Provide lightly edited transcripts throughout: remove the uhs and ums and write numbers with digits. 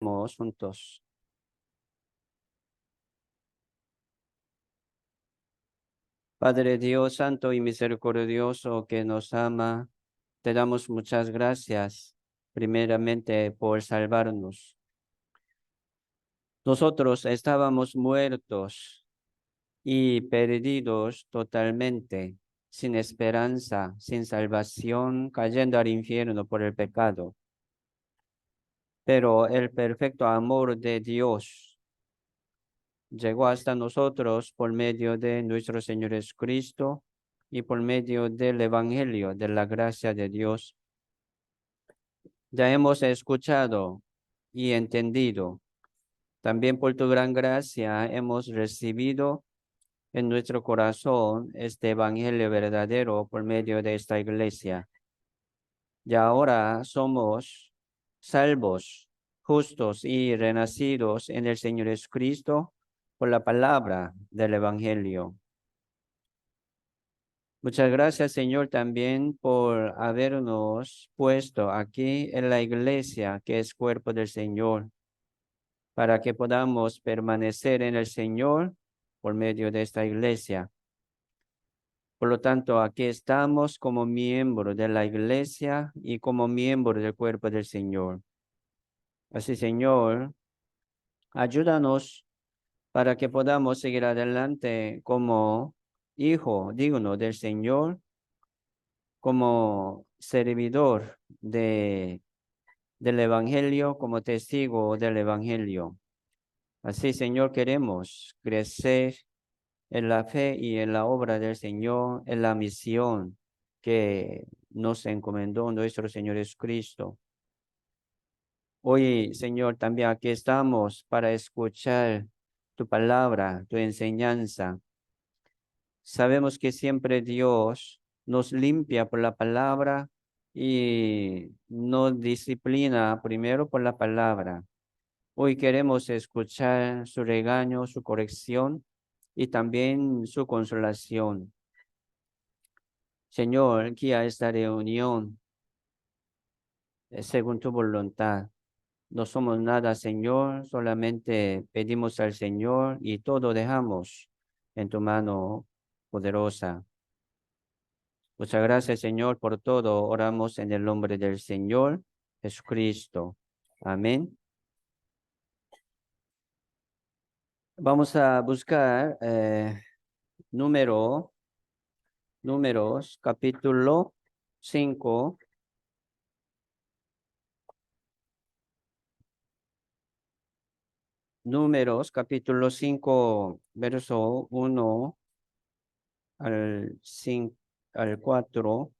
Juntos. Padre Dios Santo y misericordioso que nos ama, te damos muchas gracias, primeramente por salvarnos. Nosotros estábamos muertos y perdidos totalmente, sin esperanza, sin salvación, cayendo al infierno por el pecado. Pero el perfecto amor de Dios llegó hasta nosotros por medio de nuestro Señor Jesucristo y por medio del Evangelio de la gracia de Dios. Ya hemos escuchado y entendido. También por tu gran gracia hemos recibido en nuestro corazón este Evangelio verdadero por medio de esta iglesia. Y ahora somos salvos, justos y renacidos en el Señor Jesucristo por la palabra del Evangelio. Muchas gracias, Señor, también por habernos puesto aquí en la iglesia, que es cuerpo del Señor, para que podamos permanecer en el Señor por medio de esta iglesia. Por lo tanto, aquí estamos como miembros de la iglesia y como miembros del cuerpo del Señor. Así, Señor, ayúdanos para que podamos seguir adelante como hijo digno del Señor, como servidor del Evangelio, como testigo del Evangelio. Así, Señor, queremos crecer en la fe y en la obra del Señor, en la misión que nos encomendó nuestro Señor Jesucristo. Hoy, Señor, también aquí estamos para escuchar tu palabra, tu enseñanza. Sabemos que siempre Dios nos limpia por la palabra y nos disciplina primero por la palabra. Hoy queremos escuchar su regaño, su corrección y también su consolación. Señor, guía esta reunión según tu voluntad. No somos nada, Señor, solamente pedimos al Señor y todo dejamos en tu mano poderosa. Muchas gracias, Señor, por todo. Oramos en el nombre del Señor Jesucristo. Amén. Vamos a buscar números, capítulo 5. Números, capítulo 5, verso 1 al 5, al 4.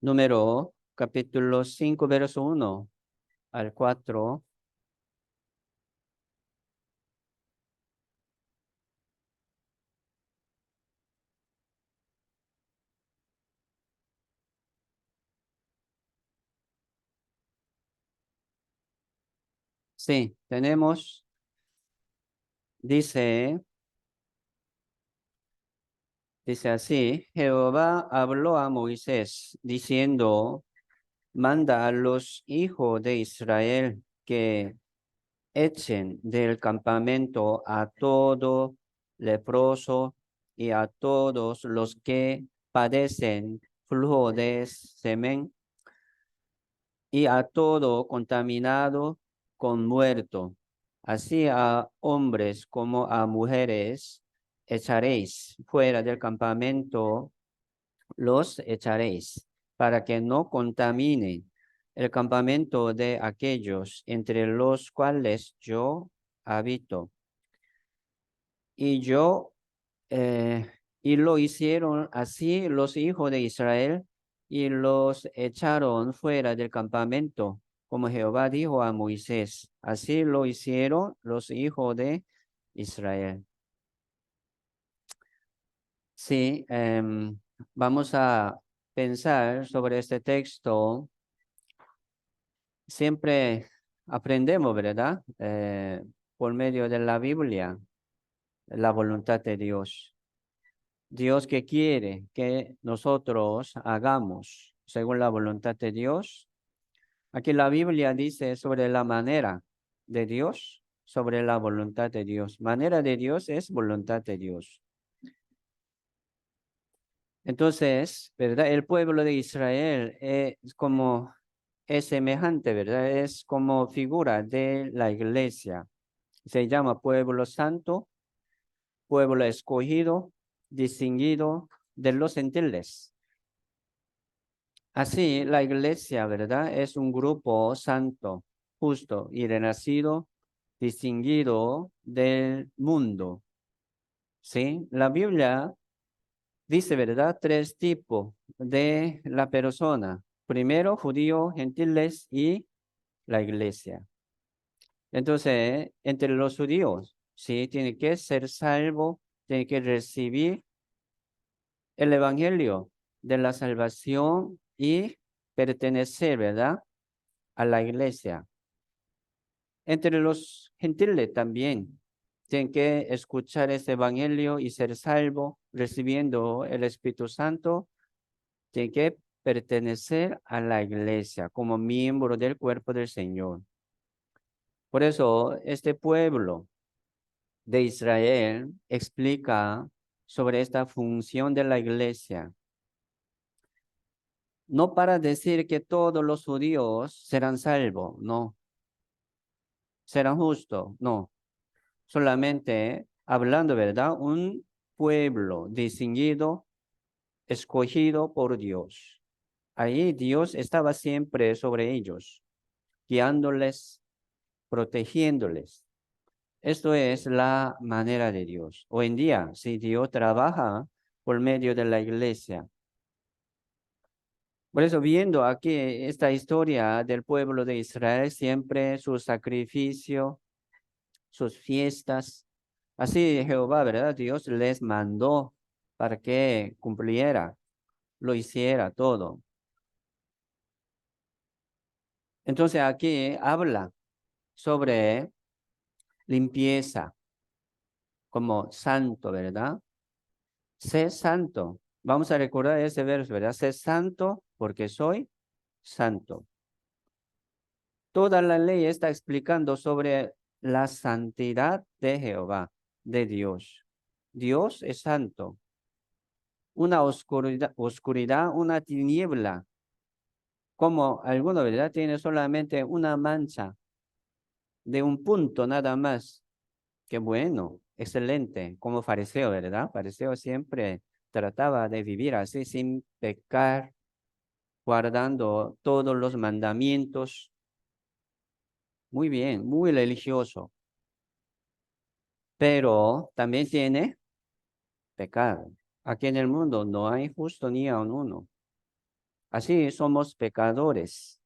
Número, capítulo 5, verso 1 al 4. Sí, tenemos, dice así: Jehová habló a Moisés diciendo, manda a los hijos de Israel que echen del campamento a todo leproso y a todos los que padecen flujo de semen y a todo contaminado con muerto. Así a hombres como a mujeres echaréis fuera del campamento, los echaréis, para que no contaminen el campamento de aquellos entre los cuales yo habito. Y yo, y lo hicieron así los hijos de Israel, y los echaron fuera del campamento, como Jehová dijo a Moisés. Así lo hicieron los hijos de Israel. Sí, vamos a pensar sobre este texto. Siempre aprendemos, ¿verdad? Por medio de la Biblia, la voluntad de Dios. Dios que quiere que nosotros hagamos según la voluntad de Dios. Aquí la Biblia dice sobre la manera de Dios, sobre la voluntad de Dios. Manera de Dios es voluntad de Dios. Entonces, ¿verdad? El pueblo de Israel es semejante, ¿verdad? Es como figura de la iglesia. Se llama pueblo santo, pueblo escogido, distinguido de los gentiles. Así, la iglesia, ¿verdad? Es un grupo santo, justo y renacido, distinguido del mundo. ¿Sí? La Biblia dice, ¿verdad? Tres tipos de la persona. Primero, judíos, gentiles y la iglesia. Entonces, entre los judíos, sí, tiene que ser salvo, tiene que recibir el evangelio de la salvación y pertenecer, ¿verdad? A la iglesia. Entre los gentiles también tienen que escuchar ese evangelio y ser salvo, recibiendo el Espíritu Santo. Tienen que pertenecer a la iglesia como miembro del cuerpo del Señor. Por eso, este pueblo de Israel explica sobre esta función de la iglesia. No para decir que todos los judíos serán salvos, no. Serán justos, no. Solamente hablando, ¿verdad? Un pueblo distinguido, escogido por Dios. Ahí Dios estaba siempre sobre ellos, guiándoles, protegiéndoles. Esto es la manera de Dios. Hoy en día, si Dios trabaja por medio de la iglesia. Por eso, viendo aquí esta historia del pueblo de Israel, siempre su sacrificio, sus fiestas. Así Jehová, ¿verdad? Dios les mandó para que cumpliera, lo hiciera todo. Entonces aquí habla sobre limpieza como santo, ¿verdad? Sé santo. Vamos a recordar ese verso, ¿verdad? Sé santo porque soy santo. Toda la ley está explicando sobre la santidad de Jehová, de Dios. Dios es santo. Una oscuridad, una tiniebla, como alguno, ¿verdad? Tiene solamente una mancha de un punto nada más. Qué bueno, excelente, como fariseo, ¿verdad? Fariseo siempre trataba de vivir así sin pecar, guardando todos los mandamientos. Muy bien, muy religioso, pero también tiene pecado. Aquí en el mundo no hay justo ni a uno. Así somos pecadores.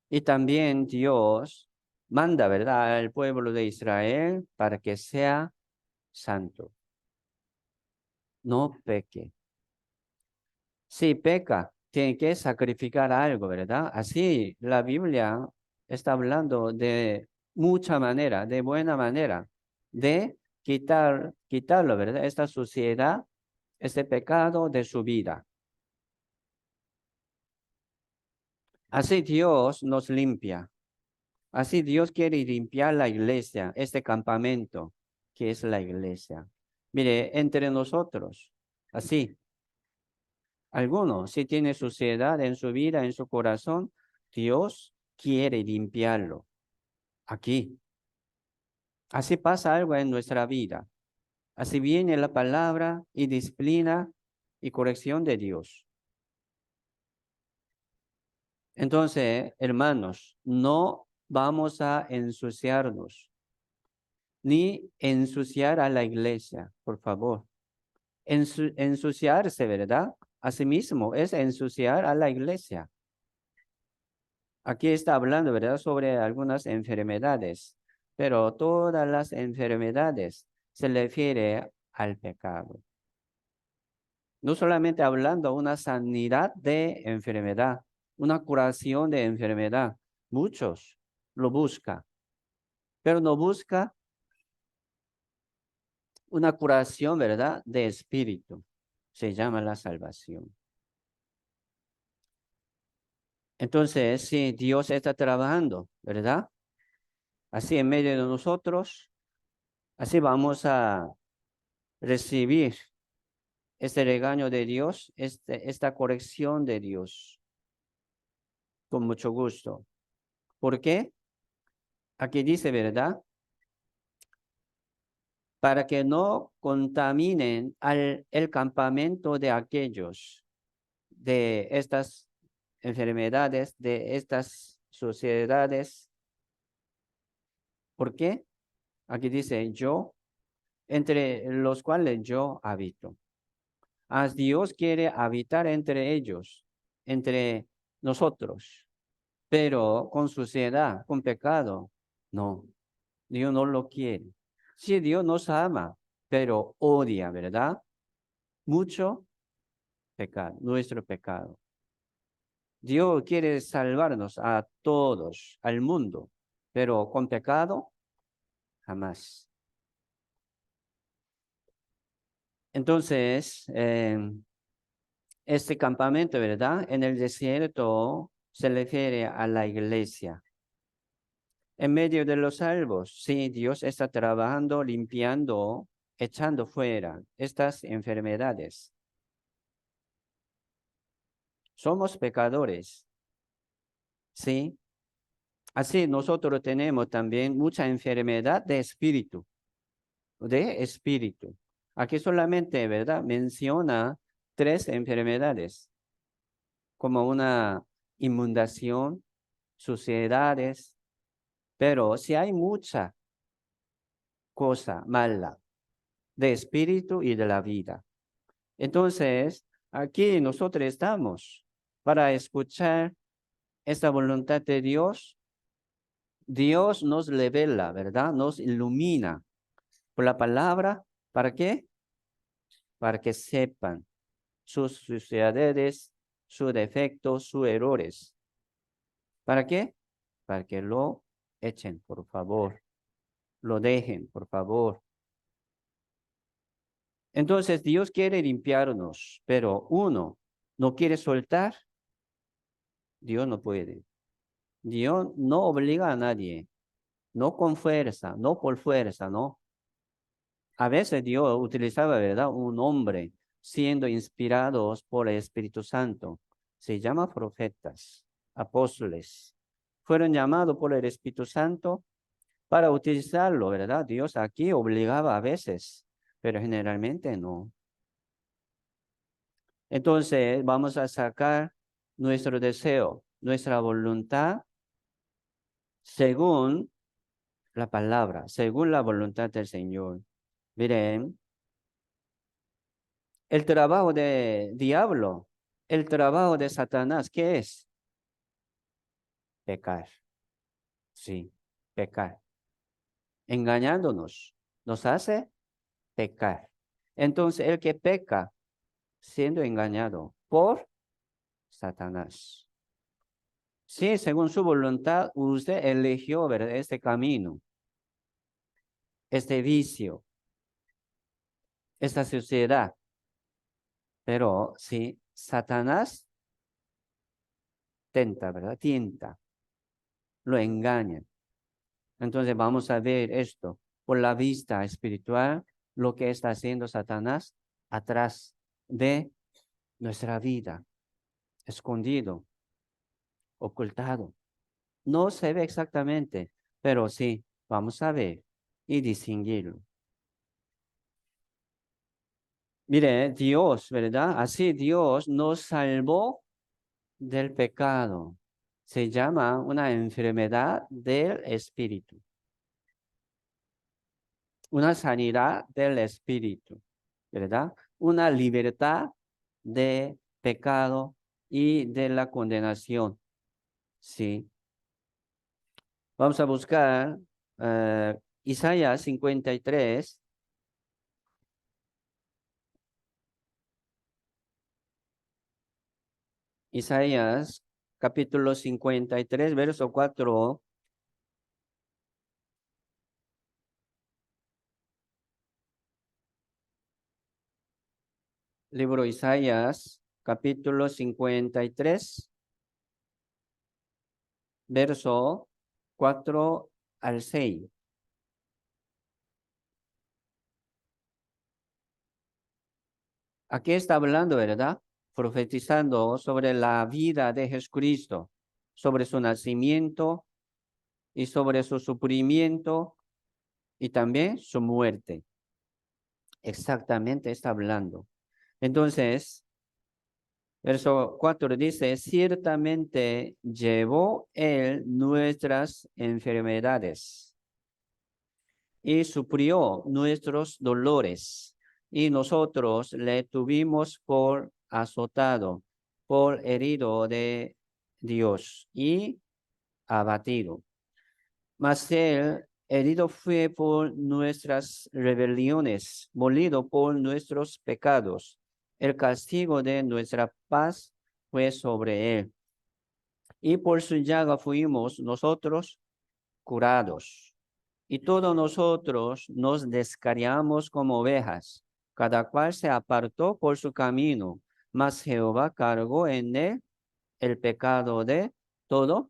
Y también Dios manda, ¿verdad?, al pueblo de Israel para que sea santo. No peque. Si peca, tiene que sacrificar algo, ¿verdad? Así la Biblia está hablando de mucha manera, de buena manera, de quitarlo, ¿verdad? Esta suciedad, este pecado de su vida. Así Dios nos limpia. Así Dios quiere limpiar la iglesia, este campamento que es la iglesia. Mire, entre nosotros, así, algunos si tiene suciedad en su vida, en su corazón, Dios quiere limpiarlo. Aquí. Así pasa algo en nuestra vida. Así viene la palabra y disciplina y corrección de Dios. Entonces, hermanos, no vamos a ensuciarnos ni ensuciar a la iglesia, por favor. Ensuciarse, ¿verdad? Asimismo, es ensuciar a la iglesia. Aquí está hablando, ¿verdad?, sobre algunas enfermedades, pero todas las enfermedades se refiere al pecado. No solamente hablando una sanidad de enfermedad, una curación de enfermedad. Muchos lo buscan, pero no busca una curación, ¿verdad?, de espíritu. se llama la salvación. Entonces, sí, Dios está trabajando, ¿verdad? Así en medio de nosotros, así vamos a recibir este regaño de Dios, esta corrección de Dios, con mucho gusto. ¿Por qué? Aquí dice, ¿verdad? Para que no contaminen el campamento de aquellos, de estas enfermedades, de estas sociedades. ¿Por qué? Aquí dice yo, entre los cuales yo habito. Dios quiere habitar entre ellos, entre nosotros, pero con suciedad, con pecado, no. Dios no lo quiere. Sí, Dios nos ama, pero odia, ¿verdad? Mucho pecado, nuestro pecado. Dios quiere salvarnos a todos, al mundo, pero con pecado, jamás. Entonces, este campamento, ¿verdad? En el desierto se refiere a la iglesia. En medio de los salvos, sí, Dios está trabajando, limpiando, echando fuera estas enfermedades. Somos pecadores, sí. Así nosotros tenemos también mucha enfermedad de espíritu, de espíritu. Aquí solamente, ¿verdad? Menciona 3 enfermedades, como una inundación, suciedades, pero si hay mucha cosa mala de espíritu y de la vida. Entonces, aquí nosotros estamos para escuchar esta voluntad de Dios. Dios nos revela, ¿verdad? Nos ilumina por la palabra. ¿Para qué? Para que sepan sus suciedades, sus defectos, sus errores. ¿Para qué? Para que lo echen, por favor. Lo dejen, por favor. Entonces, Dios quiere limpiarnos, pero uno no quiere soltar, Dios no puede. Dios no obliga a nadie, no con fuerza, no por fuerza, no. A veces Dios utilizaba, ¿verdad? Un hombre siendo inspirados por el Espíritu Santo. Se llama profetas, apóstoles. Fueron llamados por el Espíritu Santo para utilizarlo, ¿verdad? Dios aquí obligaba a veces, pero generalmente no. Entonces vamos a sacar nuestro deseo, nuestra voluntad según la palabra, según la voluntad del Señor. Miren, el trabajo de diablo, el trabajo de Satanás, ¿qué es? Pecar. Sí, pecar. Engañándonos, nos hace pecar. Entonces, el que peca siendo engañado por Satanás. Sí, según su voluntad, usted eligió ver este camino, este vicio, esta sociedad. Pero si Satanás tenta, ¿verdad? Tienta, lo engaña. Entonces vamos a ver esto por la vista espiritual, lo que está haciendo Satanás atrás de nuestra vida, escondido, ocultado. No se ve exactamente, pero sí, vamos a ver y distinguirlo. Mire, Dios, ¿verdad? Así Dios nos salvó del pecado. Se llama una enfermedad del espíritu, una sanidad del espíritu, ¿verdad? Una libertad de pecado y de la condenación. Sí. Vamos a buscar Isaías 53. Isaías capítulo 53, verso 4. Libro Isaías, capítulo 53, verso 4 al 6. Aquí está hablando, ¿verdad? Profetizando sobre la vida de Jesucristo, sobre su nacimiento y sobre su sufrimiento y también su muerte. Exactamente está hablando. Entonces, verso 4 dice, ciertamente llevó él nuestras enfermedades y sufrió nuestros dolores, y nosotros le tuvimos por azotado, por herido de Dios y abatido. Mas él herido fue por nuestras rebeliones, molido por nuestros pecados. El castigo de nuestra paz fue sobre él, y por su llaga fuimos nosotros curados. Y todos nosotros nos descarriamos como ovejas, cada cual se apartó por su camino, mas Jehová cargó en él el pecado de todos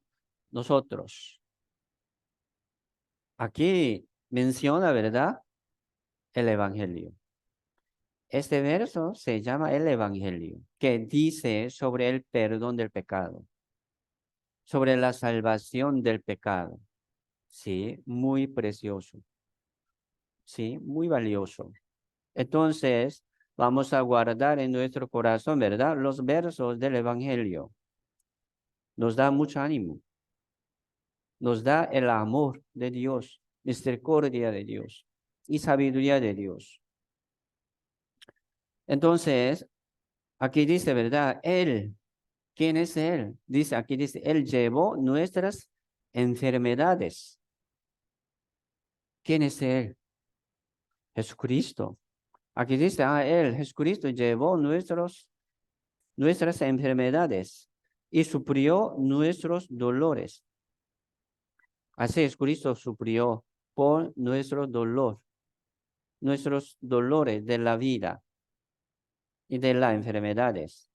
nosotros. Aquí menciona, ¿verdad? El Evangelio. Este verso se llama el Evangelio, que dice sobre el perdón del pecado, sobre la salvación del pecado. Sí, muy precioso. Sí, muy valioso. Entonces, vamos a guardar en nuestro corazón, ¿verdad? Los versos del Evangelio. Nos da mucho ánimo. Nos da el amor de Dios, misericordia de Dios y sabiduría de Dios. Entonces, aquí dice, ¿verdad? Él, ¿quién es Él? Dice, aquí dice, Él llevó nuestras enfermedades. ¿Quién es Él? Jesucristo. Aquí dice, Él, Jesucristo, llevó nuestras enfermedades y sufrió nuestros dolores. Así Jesucristo sufrió por nuestro dolor, nuestros dolores de la vida y de las enfermedades,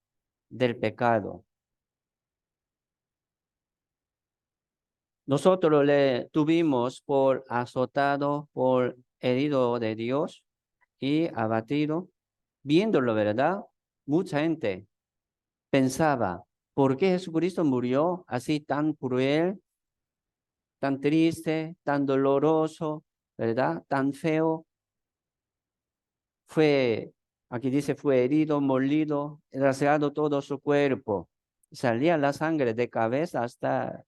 del pecado. Nosotros le tuvimos por azotado, por herido de Dios y abatido. Viéndolo, ¿verdad? Mucha gente pensaba, ¿por qué Jesucristo murió así tan cruel, tan triste, tan doloroso, ¿verdad? Tan feo. Aquí dice, fue herido, molido, rasgado todo su cuerpo. Salía la sangre de cabeza hasta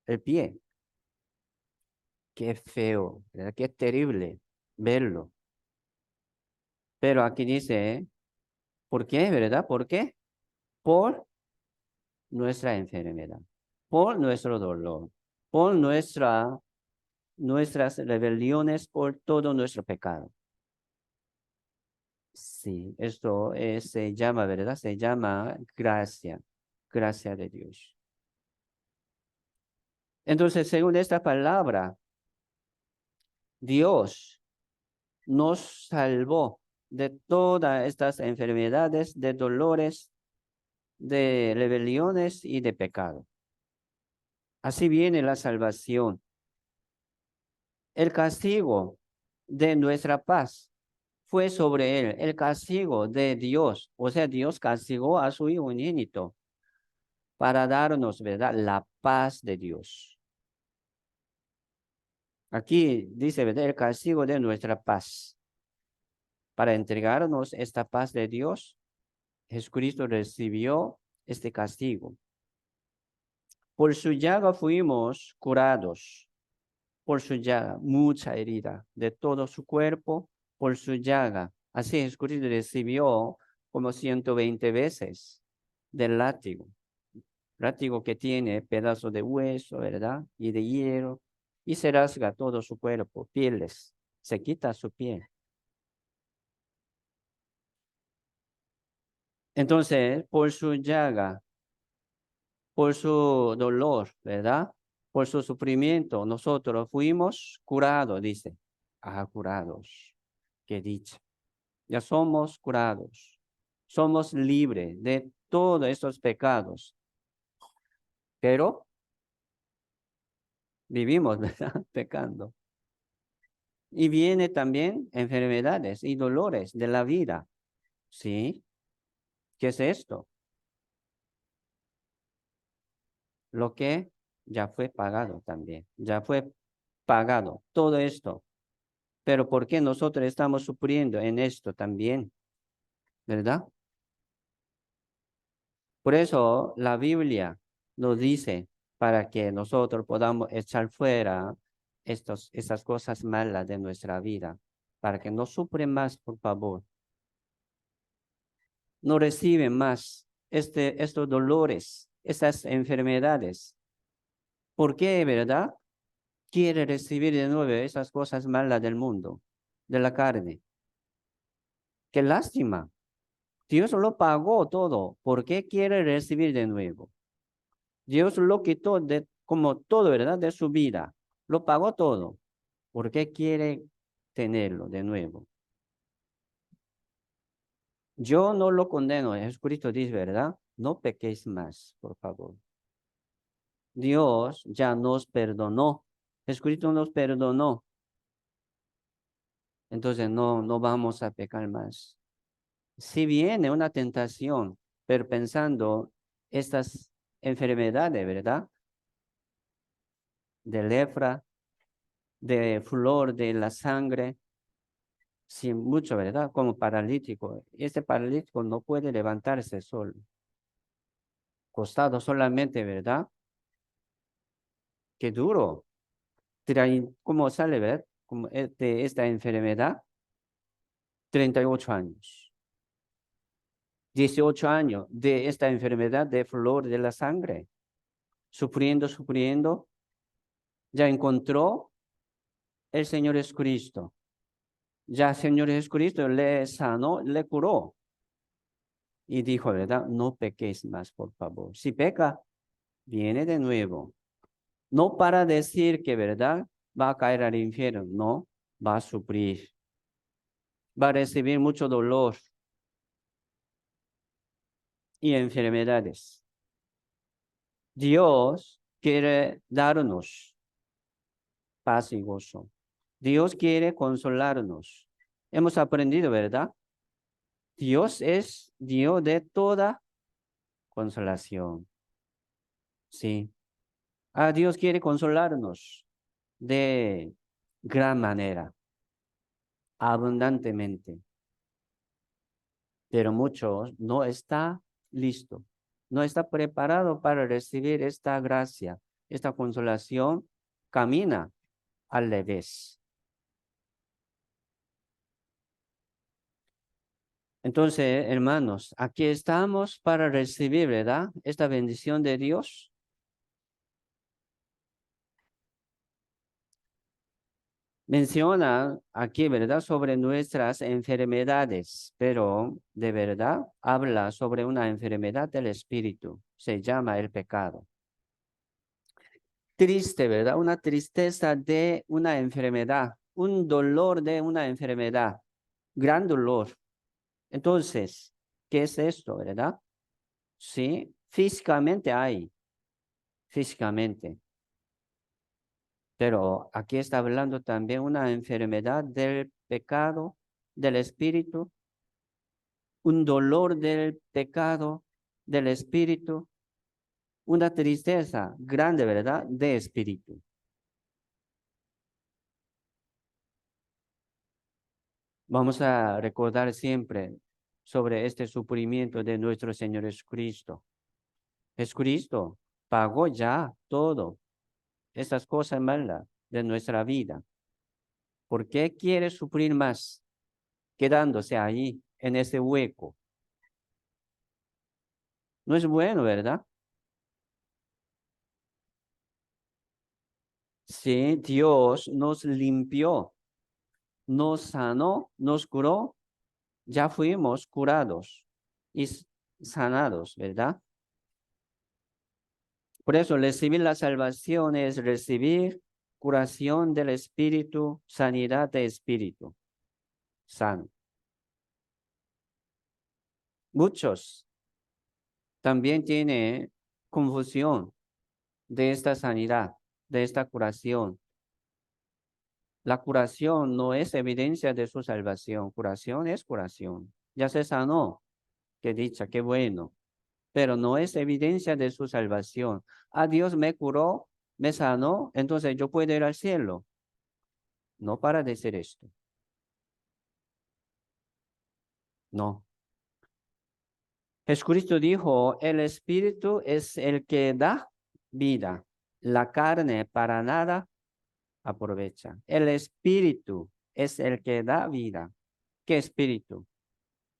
el pie. Qué feo, ¿verdad? Qué terrible verlo. Pero aquí dice, ¿por qué, verdad? ¿Por qué? Por nuestra enfermedad, por nuestro dolor, por nuestras rebeliones, por todo nuestro pecado. Sí, esto se llama, ¿verdad? Se llama gracia, gracia de Dios. Entonces, según esta palabra, Dios nos salvó de todas estas enfermedades, de dolores, de rebeliones y de pecado. Así viene la salvación. El castigo de nuestra paz fue sobre él, el castigo de Dios. O sea, Dios castigó a su Hijo unigénito para darnos, ¿verdad? La paz de Dios. Aquí dice, ¿verdad? El castigo de nuestra paz. Para entregarnos esta paz de Dios, Jesucristo recibió este castigo. Por su llaga fuimos curados. Por su llaga, mucha herida de todo su cuerpo, por su llaga. Así Jesucristo recibió como 120 veces del látigo. Látigo que tiene pedazos de hueso, ¿verdad? Y de hierro. Y se rasga todo su cuerpo, pieles. Se quita su piel. Entonces, por su llaga, por su dolor, ¿verdad? Por su sufrimiento, nosotros fuimos curados, dice. Curados. Qué dicha. Ya somos curados. Somos libres de todos estos pecados. Pero vivimos, ¿verdad? Pecando. Y viene también enfermedades y dolores de la vida. ¿Sí? ¿Qué es esto? Lo que ya fue pagado también. Ya fue pagado todo esto. Pero ¿por qué nosotros estamos sufriendo en esto también? ¿Verdad? Por eso la Biblia nos dice para que nosotros podamos echar fuera estas cosas malas de nuestra vida, para que no sufren más, por favor. No reciben más estos dolores, estas enfermedades. ¿Por qué, verdad? Quiere recibir de nuevo esas cosas malas del mundo, de la carne. Qué lástima. Dios lo pagó todo. ¿Por qué quiere recibir de nuevo? Dios lo quitó de como todo, ¿verdad? De su vida. Lo pagó todo. ¿Por qué quiere tenerlo de nuevo? Yo no lo condeno. Jesucristo dice, ¿verdad? No pequéis más, por favor. Dios ya nos perdonó. Jesucristo nos perdonó. Entonces no vamos a pecar más. Si viene una tentación, pero pensando estas enfermedades, ¿verdad? De lepra, de flor de la sangre, sin mucho, ¿verdad? Como paralítico. Este paralítico no puede levantarse solo, costado solamente, ¿verdad? Qué duro. ¿Cómo sale, ver? Como de esta enfermedad, 38 años. 18 años de esta enfermedad de flor de la sangre. Sufriendo. Ya encontró el Señor Jesucristo. Ya el Señor Jesucristo le sanó, le curó. Y dijo, ¿verdad? No pequéis más, por favor. Si peca, viene de nuevo. No para decir que, ¿verdad? Va a caer al infierno. No, va a sufrir. Va a recibir mucho dolor y enfermedades. Dios quiere darnos paz y gozo. Dios quiere consolarnos. Hemos aprendido, ¿verdad? Dios es Dios de toda consolación. Sí. Dios quiere consolarnos de gran manera, abundantemente. Pero muchos no está listo, no está preparado para recibir esta gracia, esta consolación, camina al revés. Entonces, hermanos, aquí estamos para recibir, ¿verdad? Esta bendición de Dios. Menciona aquí, ¿verdad? Sobre nuestras enfermedades, pero de verdad habla sobre una enfermedad del espíritu. Se llama el pecado. Triste, ¿verdad? Una tristeza de una enfermedad, un dolor de una enfermedad, gran dolor. Entonces, ¿qué es esto, verdad? Sí, físicamente hay, físicamente. Pero aquí está hablando también una enfermedad del pecado, del espíritu, un dolor del pecado, del espíritu, una tristeza grande, ¿verdad? De espíritu. Vamos a recordar siempre sobre este sufrimiento de nuestro Señor Jesucristo. Jesucristo pagó ya todo, esas cosas malas de nuestra vida. ¿Por qué quiere sufrir más quedándose ahí en ese hueco? No es bueno, ¿verdad? Sí, Dios nos limpió, nos sanó, nos curó, ya fuimos curados y sanados, ¿verdad? Por eso recibir la salvación es recibir curación del espíritu, sanidad de espíritu sano. Muchos también tienen confusión de esta sanidad, de esta curación. La curación no es evidencia de su salvación. Curación es curación. Ya se sanó, qué dicha, qué bueno. Pero no es evidencia de su salvación. Ah, Dios me curó, me sanó, entonces yo puedo ir al cielo. No para decir esto. No. Jesucristo dijo, el Espíritu es el que da vida. La carne para nada aprovecha. El Espíritu es el que da vida. ¿Qué Espíritu?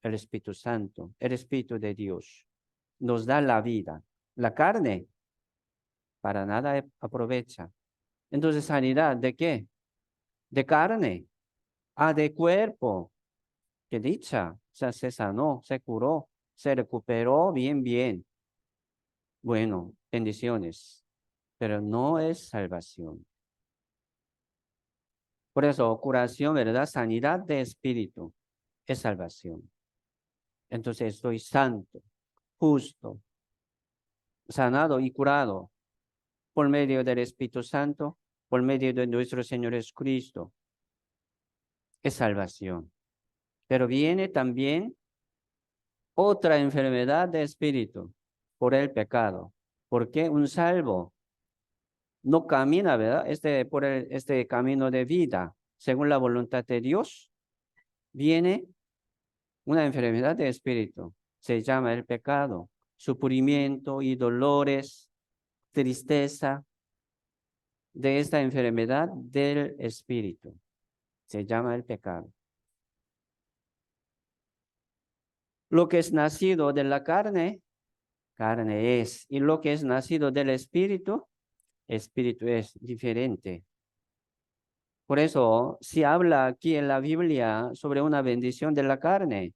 El Espíritu Santo, el Espíritu de Dios. Nos da la vida. La carne para nada aprovecha. Entonces, sanidad, ¿de qué? De carne. Ah, de cuerpo. Qué dicha. O sea, se sanó, se curó, se recuperó bien, bien. Bueno, bendiciones. Pero no es salvación. Por eso, curación, ¿verdad? Sanidad de espíritu es salvación. Entonces, estoy santo, justo, sanado y curado por medio del Espíritu Santo, por medio de nuestro Señor Jesucristo. Es salvación. Pero viene también otra enfermedad de espíritu por el pecado. Porque un salvo no camina, ¿verdad? Por este camino de vida, según la voluntad de Dios, viene una enfermedad de espíritu. Se llama el pecado, sufrimiento y dolores, tristeza de esta enfermedad del espíritu. Se llama el pecado. Lo que es nacido de la carne, carne es. Y lo que es nacido del espíritu, espíritu es diferente. Por eso, si habla aquí en la Biblia sobre una bendición de la carne,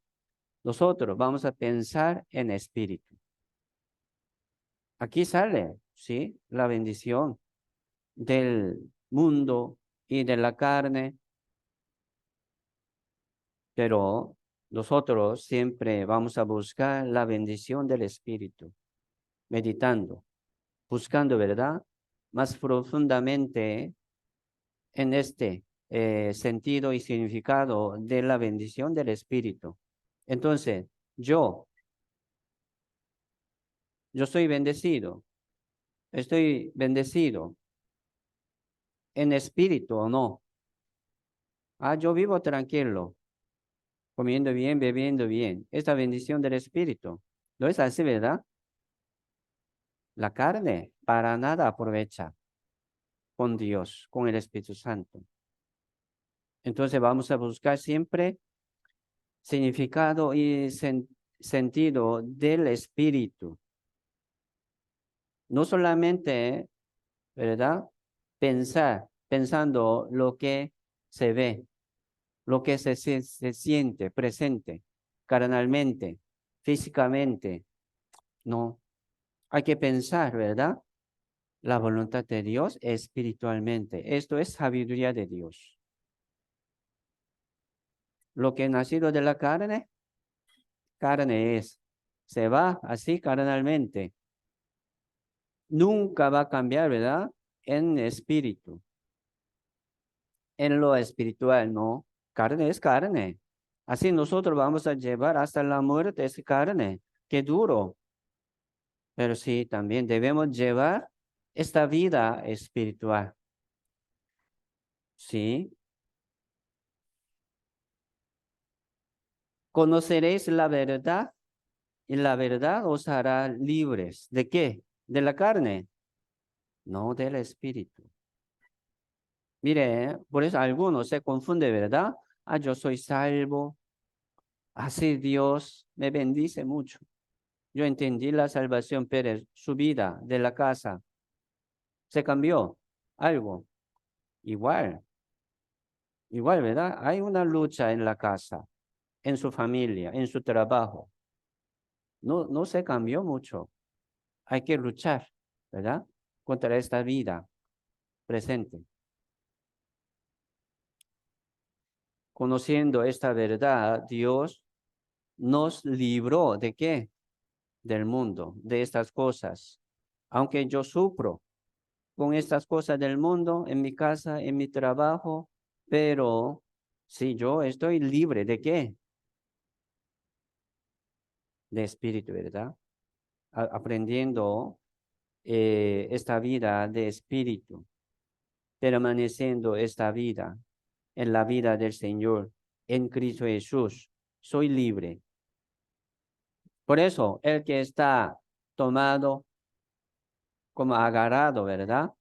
nosotros vamos a pensar en espíritu. Aquí sale, ¿sí? La bendición del mundo y de la carne, pero nosotros siempre vamos a buscar la bendición del espíritu, meditando, buscando, ¿verdad? Más profundamente en este sentido y significado de la bendición del espíritu. Entonces, yo, yo soy bendecido, estoy bendecido en espíritu o no. Ah, yo vivo tranquilo, comiendo bien, bebiendo bien. Esta bendición del espíritu. No es así, ¿verdad? La carne para nada aprovecha con Dios, con el Espíritu Santo. Entonces vamos a buscar siempre significado y sentido del espíritu. No solamente, ¿verdad? Pensando lo que se ve, lo que se siente presente, carnalmente, físicamente. No, hay que pensar, ¿verdad? La voluntad de Dios espiritualmente. Esto es sabiduría de Dios. Lo que es nacido de la carne, carne es. Se va así carnalmente. Nunca va a cambiar, ¿verdad? En espíritu. En lo espiritual, no. Carne es carne. Así nosotros vamos a llevar hasta la muerte esa carne. Qué duro. Pero sí, también debemos llevar esta vida espiritual. Sí. Conoceréis la verdad y la verdad os hará libres. ¿De qué? ¿De la carne? No, del espíritu. Mire, por eso algunos se confunden, ¿verdad? Ah, yo soy salvo. Así Dios me bendice mucho. Yo entendí la salvación, pero su vida de la casa se cambió. Algo. Igual, igual, ¿verdad? Hay una lucha en la casa, en su familia, en su trabajo. No, no se cambió mucho. Hay que luchar, ¿verdad? Contra esta vida presente. Conociendo esta verdad, Dios nos libró ¿de qué? Del mundo, de estas cosas. Aunque yo sufro con estas cosas del mundo, en mi casa, en mi trabajo, pero si yo estoy libre ¿de qué? De espíritu, ¿verdad? Aprendiendo esta vida de espíritu, permaneciendo esta vida en la vida del Señor, en Cristo Jesús, soy libre. Por eso, el que está tomado como agarrado, ¿verdad?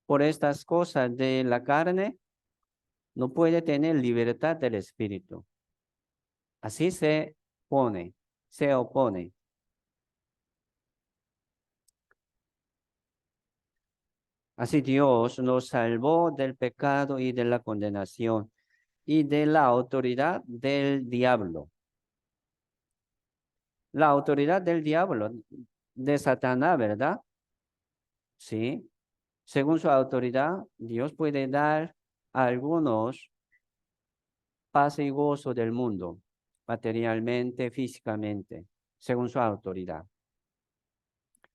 Por estas cosas de la carne, no puede tener libertad del espíritu. Así se opone. Así Dios nos salvó del pecado y de la condenación y de la autoridad del diablo. La autoridad del diablo, de Satanás, ¿verdad? Sí. Según su autoridad, Dios puede dar a algunos paz y gozo del mundo, materialmente, físicamente, según su autoridad.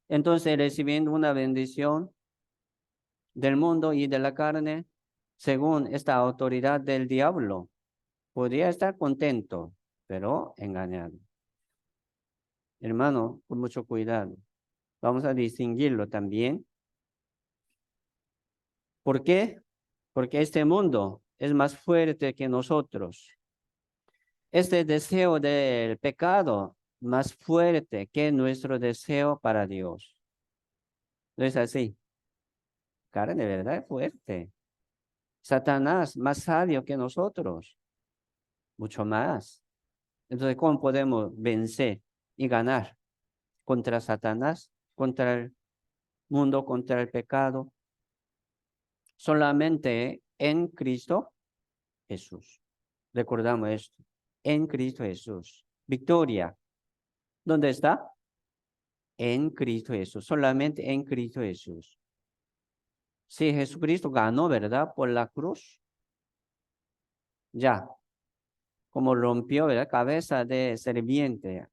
Entonces, recibiendo una bendición del mundo y de la carne, según esta autoridad del diablo, podría estar contento, pero engañado. Hermano, con mucho cuidado. Vamos a distinguirlo también. ¿Por qué? Porque este mundo es más fuerte que nosotros. Este deseo del pecado más fuerte que nuestro deseo para Dios. ¿No es así? Carne, ¿verdad? Es fuerte. Satanás más sabio que nosotros, mucho más. Entonces, ¿cómo podemos vencer y ganar contra Satanás, contra el mundo, contra el pecado? Solamente en Cristo Jesús. Recordamos esto. En Cristo Jesús. Victoria. ¿Dónde está? En Cristo Jesús. Solamente en Cristo Jesús. Si Jesucristo ganó, ¿verdad? Por la cruz. Ya. Como rompió, ¿verdad? Cabeza de serviente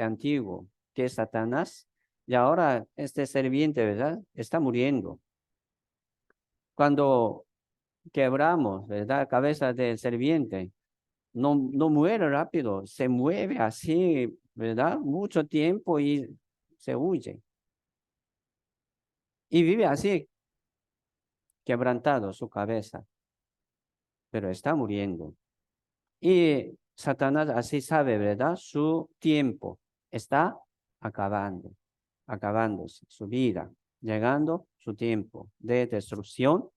antiguo, que es Satanás. Y ahora este serviente, ¿verdad? Está muriendo. Cuando quebramos, ¿verdad? Cabeza del serviente, no muere rápido, se mueve así, ¿verdad? Mucho tiempo y se huye. Y vive así, quebrantado su cabeza, pero está muriendo. Y Satanás así sabe, ¿verdad? Su tiempo está acabándose su vida, llegando su tiempo de destrucción,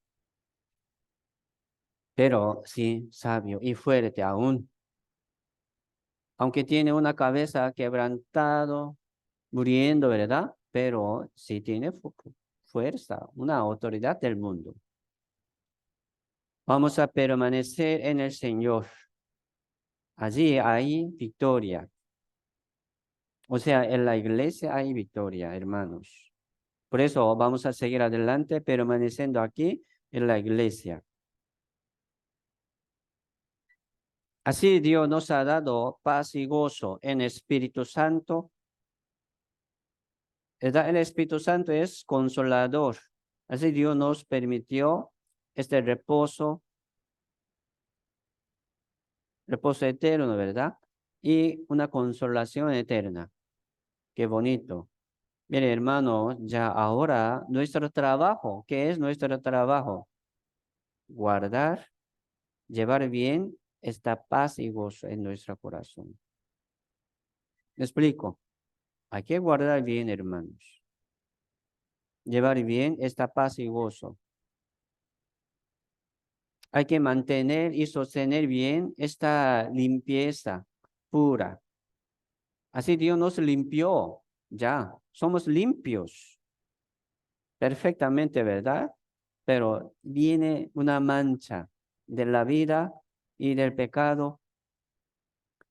pero sí sabio y fuerte aún. Aunque tiene una cabeza quebrantado, muriendo, ¿verdad? Pero sí tiene fuerza, una autoridad del mundo. Vamos a permanecer en el Señor. Allí hay victoria. O sea, en la iglesia hay victoria, hermanos. Por eso vamos a seguir adelante permaneciendo aquí en la iglesia. Así Dios nos ha dado paz y gozo en Espíritu Santo. El Espíritu Santo es consolador. Así Dios nos permitió este reposo eterno, ¿verdad? Y una consolación eterna. Qué bonito. Mire, hermano, ya ahora nuestro trabajo, ¿qué es nuestro trabajo? Guardar, llevar bien esta paz y gozo en nuestro corazón. ¿Me explico? Hay que guardar bien, hermanos. Llevar bien esta paz y gozo. Hay que mantener y sostener bien esta limpieza pura. Así Dios nos limpió. Ya, somos limpios. Perfectamente, ¿verdad? Pero viene una mancha de la vida y del pecado.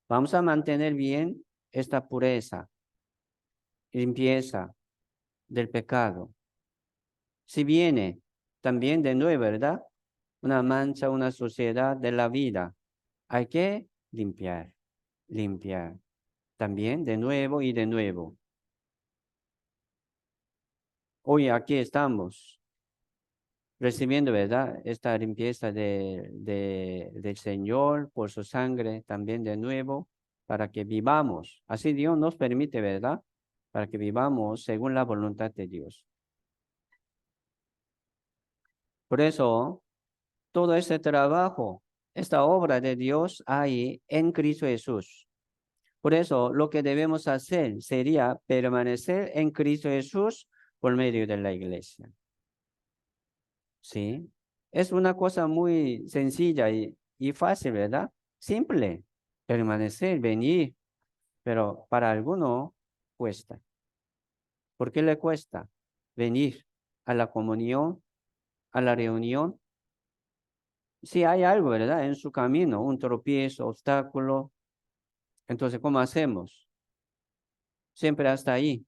Vamos a mantener bien esta pureza, limpieza del pecado. Si viene también de nuevo, ¿verdad? Una mancha, una suciedad de la vida, hay que limpiar. limpiar. También de nuevo y de nuevo. Hoy aquí estamos recibiendo, ¿verdad? Esta limpieza del Señor por su sangre también de nuevo para que vivamos. Así Dios nos permite, ¿verdad? Para que vivamos según la voluntad de Dios. Por eso, todo este trabajo, esta obra de Dios hay en Cristo Jesús. Por eso, lo que debemos hacer sería permanecer en Cristo Jesús por medio de la iglesia. ¿Sí? Es una cosa muy sencilla y fácil, ¿verdad? Simple. Permanecer, venir, pero para alguno cuesta. ¿Por qué le cuesta? Venir a la comunión, a la reunión. Si hay algo, ¿verdad? En su camino, un tropiezo, obstáculo. Entonces, ¿cómo hacemos? Siempre hasta ahí,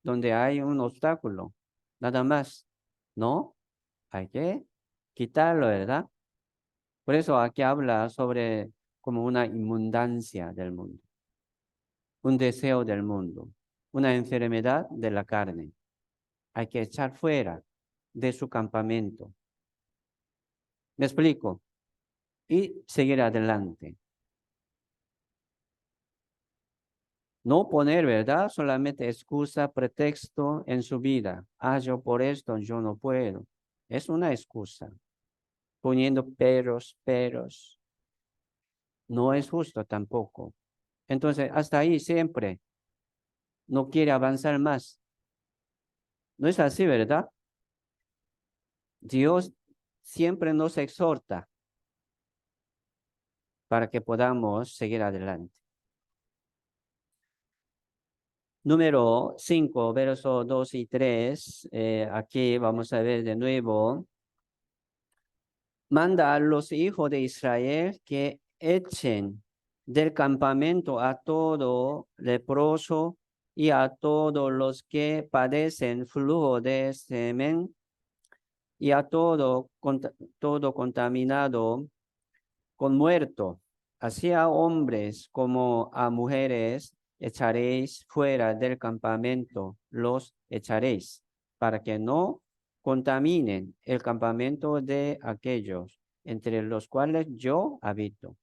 donde hay un obstáculo. Nada más. ¿No? Hay que quitarlo, ¿verdad? Por eso aquí habla sobre como una inmundancia del mundo, un deseo del mundo, una enfermedad de la carne. Hay que echar fuera de su campamento. ¿Me explico? Y seguir adelante. No poner, ¿verdad? Solamente excusa, pretexto en su vida. Yo por esto, yo no puedo. Es una excusa. Poniendo peros. No es justo tampoco. Entonces, hasta ahí siempre no quiere avanzar más. No es así, ¿verdad? Dios siempre nos exhorta para que podamos seguir adelante. Número 5, versos 2 y 3. Aquí vamos a ver de nuevo. Manda a los hijos de Israel que echen del campamento a todo leproso y a todos los que padecen flujo de semen y a todo contaminado con muerto. Así a hombres como a mujeres echaréis fuera del campamento, los echaréis, para que no contaminen el campamento de aquellos entre los cuales yo habito.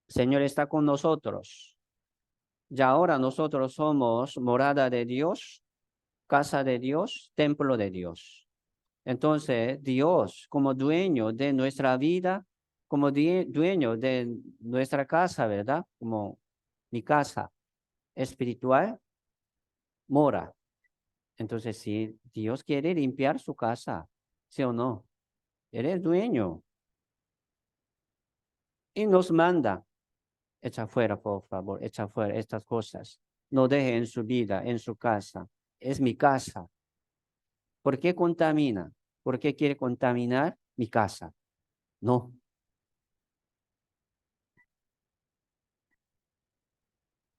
Señor está con nosotros. Ya ahora nosotros somos morada de Dios, casa de Dios, templo de Dios. Entonces, Dios, como dueño de nuestra vida, como dueño de nuestra casa, ¿verdad? Como mi casa espiritual, mora. Entonces, si Dios quiere limpiar su casa, ¿sí o no? Él es dueño y nos manda, echa fuera, por favor, echa fuera estas cosas. No deje en su vida, en su casa. Es mi casa. ¿Por qué contamina? ¿Por qué quiere contaminar mi casa? No.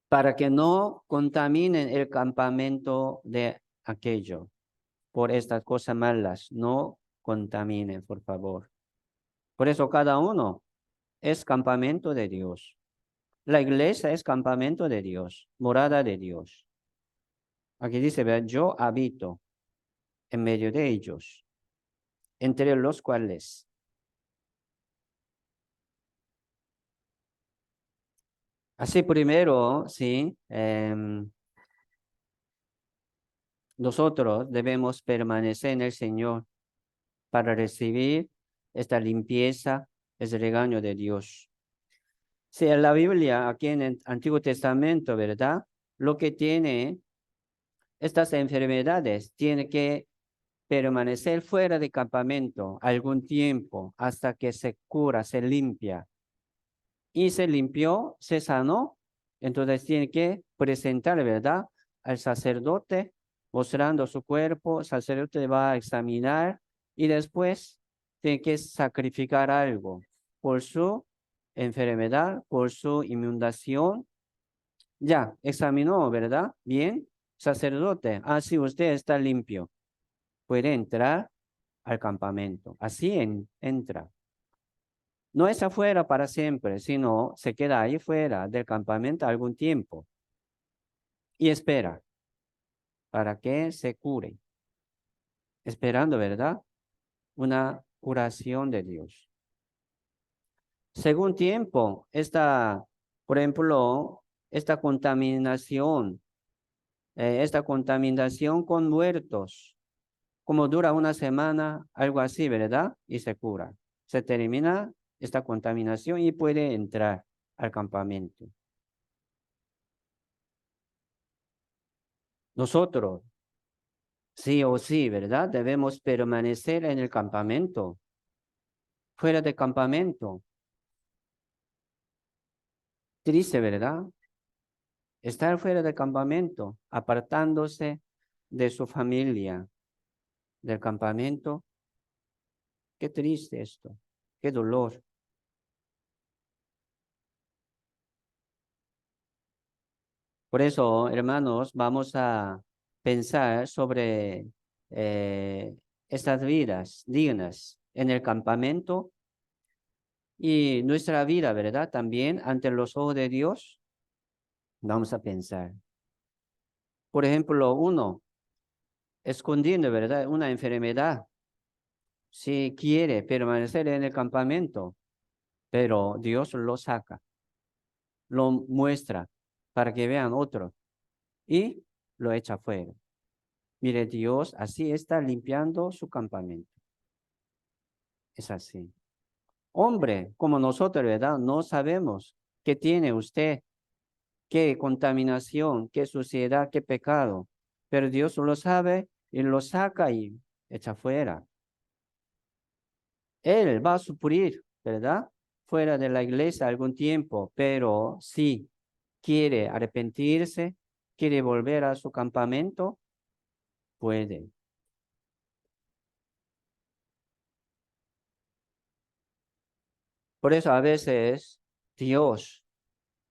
Para que no contaminen el campamento de aquello por estas cosas malas. No contaminen, por favor. Por eso cada uno es campamento de Dios. La iglesia es campamento de Dios, morada de Dios. Aquí dice, ¿verdad? Yo habito en medio de ellos, entre los cuales. Así primero, sí, nosotros debemos permanecer en el Señor para recibir esta limpieza, ese regaño de Dios. Si en la Biblia, aquí en el Antiguo Testamento, ¿verdad? Lo que tiene estas enfermedades tiene que permanecer fuera de campamento algún tiempo hasta que se cura, se limpia. Y se limpió, se sanó, entonces tiene que presentar, ¿verdad? Al sacerdote mostrando su cuerpo, el sacerdote va a examinar y después tiene que sacrificar algo por su enfermedad, por su inundación. Ya, examinó, ¿verdad? Bien, sacerdote, así usted está limpio, puede entrar al campamento. Así entra. No es afuera para siempre, sino se queda ahí fuera del campamento algún tiempo y espera para que se cure, esperando, ¿verdad? Una curación de Dios. Según tiempo, por ejemplo, esta contaminación con muertos, como dura una semana, algo así, ¿verdad? Y se cura. Se termina esta contaminación y puede entrar al campamento. Nosotros, sí o sí, ¿verdad? Debemos permanecer en el campamento, fuera del campamento. Triste, ¿verdad? Estar fuera del campamento, apartándose de su familia, del campamento. Qué triste esto, qué dolor. Por eso, hermanos, vamos a pensar sobre estas vidas dignas en el campamento y nuestra vida, ¿verdad? También ante los ojos de Dios, vamos a pensar. Por ejemplo, uno escondiendo, ¿verdad? Una enfermedad, si quiere permanecer en el campamento, pero Dios lo saca, lo muestra para que vean otro y lo echa fuera. Mire, Dios así está limpiando su campamento. Es así. Hombre, como nosotros, ¿verdad? No sabemos qué tiene usted, qué contaminación, qué suciedad, qué pecado. Pero Dios lo sabe y lo saca y echa fuera. Él va a suplir, ¿verdad? Fuera de la iglesia algún tiempo, pero si quiere arrepentirse, quiere volver a su campamento, puede. Por eso a veces Dios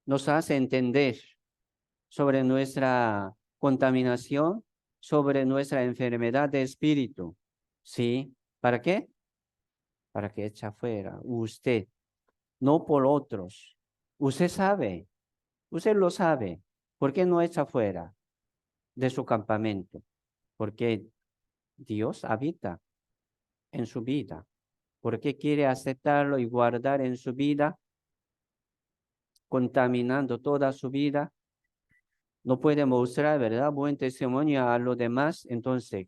nos hace entender sobre nuestra contaminación, sobre nuestra enfermedad de espíritu. ¿Sí? ¿Para qué? Para que eche fuera usted, no por otros. Usted sabe, usted lo sabe. ¿Por qué no echa fuera de su campamento? Porque Dios habita en su vida. ¿Por qué quiere aceptarlo y guardar en su vida, contaminando toda su vida? No puede mostrar, ¿verdad? Buen testimonio a los demás. Entonces,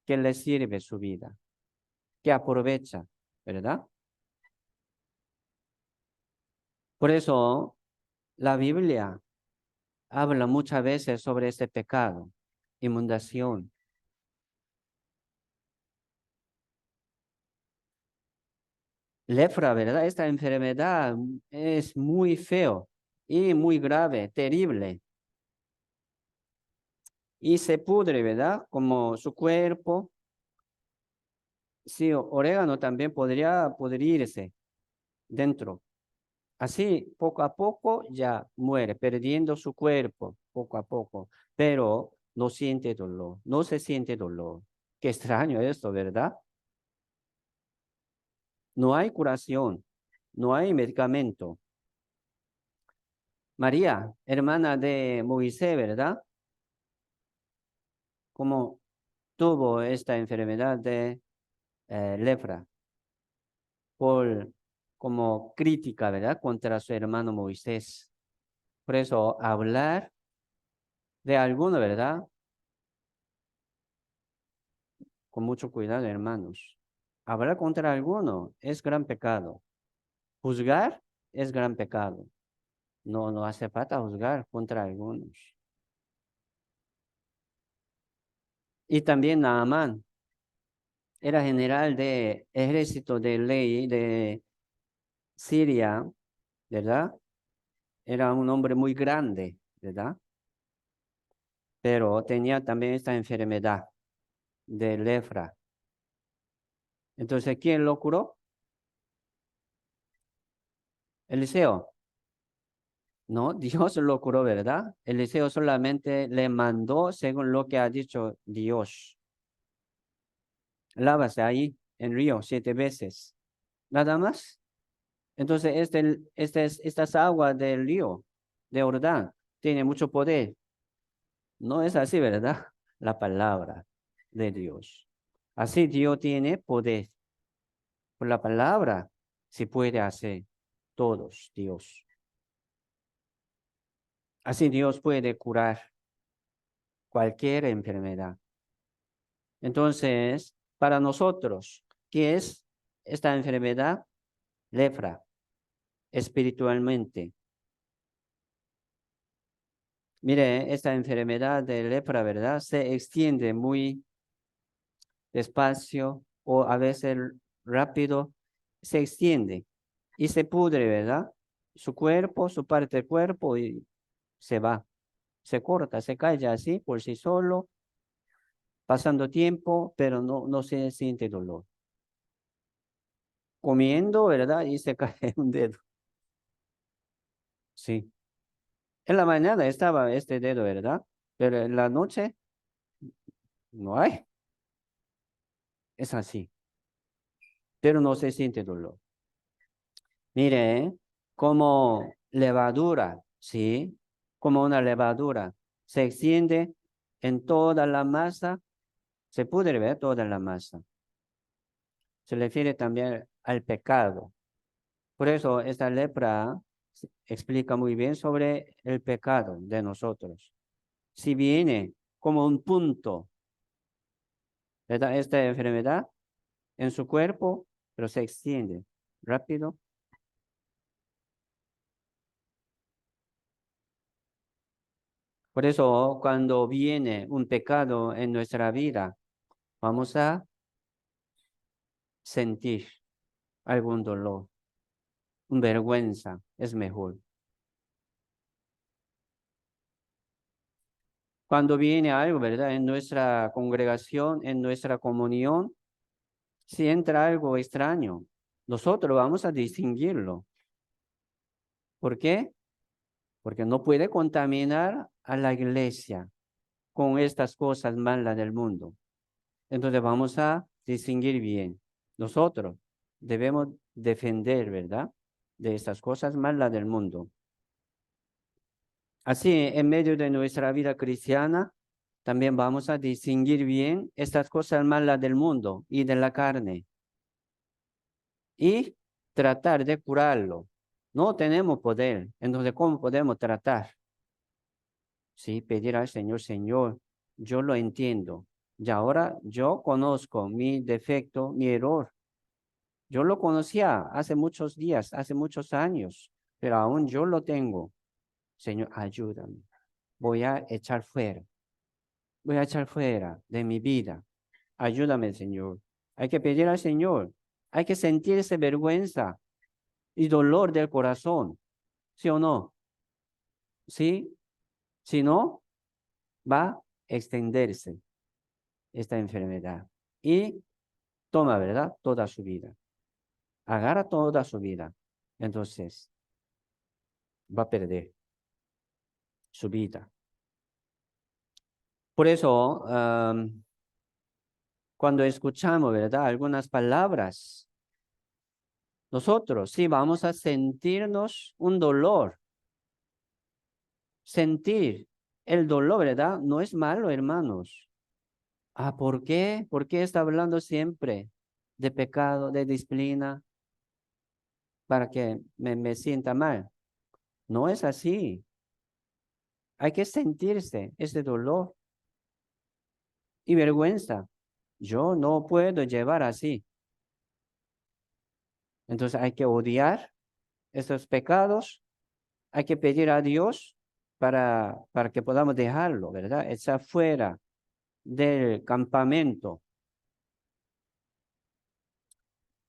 ¿qué le sirve su vida? ¿Qué aprovecha? ¿Verdad? Por eso, la Biblia habla muchas veces sobre este pecado, inundación. Lepra, ¿verdad? Esta enfermedad es muy feo y muy grave, terrible. Y se pudre, ¿verdad? Como su cuerpo. Sí, orégano también podría pudrirse dentro. Así, poco a poco ya muere, perdiendo su cuerpo, poco a poco, pero no siente dolor, no se siente dolor. Qué extraño esto, ¿verdad? No hay curación, no hay medicamento. María, hermana de Moisés, ¿verdad? Como tuvo esta enfermedad de lepra, por como crítica, ¿verdad? Contra su hermano Moisés. Por eso, hablar de alguno, ¿verdad? Con mucho cuidado, hermanos. Hablar contra alguno es gran pecado. Juzgar es gran pecado. No, no hace falta juzgar contra algunos. Y también Naamán era general de ejército de ley de Siria, ¿verdad? Era un hombre muy grande, ¿verdad? Pero tenía también esta enfermedad de lepra. Entonces, ¿quién lo curó? Eliseo. No, Dios lo curó, ¿verdad? Eliseo solamente le mandó según lo que ha dicho Dios. Lávase ahí en río 7 veces. Nada más. Entonces, estas aguas del río de Jordán tienen mucho poder. No es así, ¿verdad? La palabra de Dios. Así Dios tiene poder. Por la palabra se puede hacer todos, Dios. Así Dios puede curar cualquier enfermedad. Entonces, para nosotros, ¿qué es esta enfermedad? Lepra, espiritualmente. Mire, esta enfermedad de lepra, ¿verdad? Se extiende muy despacio o a veces rápido, se extiende y se pudre, ¿verdad? Su cuerpo, su parte del cuerpo y se va, se corta, se cae así por sí solo, pasando tiempo, pero no se siente dolor. Comiendo, ¿verdad? Y se cae un dedo. Sí. En la mañana estaba este dedo, ¿verdad? Pero en la noche no hay. Es así. Pero no se siente dolor. Mire, como levadura, ¿sí? Como una levadura. Se extiende en toda la masa. Se pudre ver toda la masa. Se refiere también al pecado. Por eso esta lepra explica muy bien sobre el pecado de nosotros. Si viene como un punto, ¿verdad? Esta enfermedad en su cuerpo, pero se extiende rápido. Por eso cuando viene un pecado en nuestra vida, vamos a sentir algún dolor, vergüenza, es mejor. Cuando viene algo, ¿verdad? En nuestra congregación, en nuestra comunión, si entra algo extraño, nosotros vamos a distinguirlo. ¿Por qué? Porque no puede contaminar a la iglesia con estas cosas malas del mundo. Entonces vamos a distinguir bien. Nosotros debemos defender, ¿verdad? De estas cosas malas del mundo. Así, en medio de nuestra vida cristiana, también vamos a distinguir bien estas cosas malas del mundo y de la carne y tratar de curarlo. No tenemos poder, entonces, ¿cómo podemos tratar? Sí, pedir al Señor, Señor, yo lo entiendo. Y ahora yo conozco mi defecto, mi error. Yo lo conocía hace muchos días, hace muchos años, pero aún yo lo tengo. Señor, ayúdame. Voy a echar fuera. Voy a echar fuera de mi vida. Ayúdame, Señor. Hay que pedir al Señor. Hay que sentir esa vergüenza y dolor del corazón. ¿Sí o no? Sí. Si no, va a extenderse esta enfermedad. Y toma, ¿verdad? Toda su vida. Agarra toda su vida. Entonces, va a perder su vida. Por eso, cuando escuchamos, ¿verdad? Algunas palabras, nosotros sí vamos a sentirnos un dolor. Sentir el dolor, ¿verdad? No es malo, hermanos. Ah, ¿por qué? ¿Por qué está hablando siempre de pecado, de disciplina, para que me sienta mal? No es así. Hay que sentirse ese dolor y vergüenza. Yo no puedo llevar así. Entonces hay que odiar estos pecados. Hay que pedir a Dios para que podamos dejarlo, ¿verdad? Está fuera del campamento,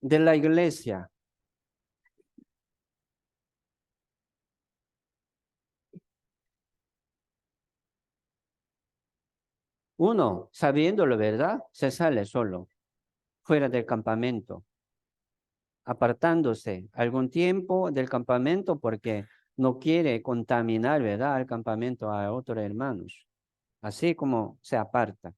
de la iglesia. Uno, sabiéndolo, ¿verdad? Se sale solo, fuera del campamento, apartándose algún tiempo del campamento porque no quiere contaminar, ¿verdad? Al campamento a otros hermanos. Así como se aparta,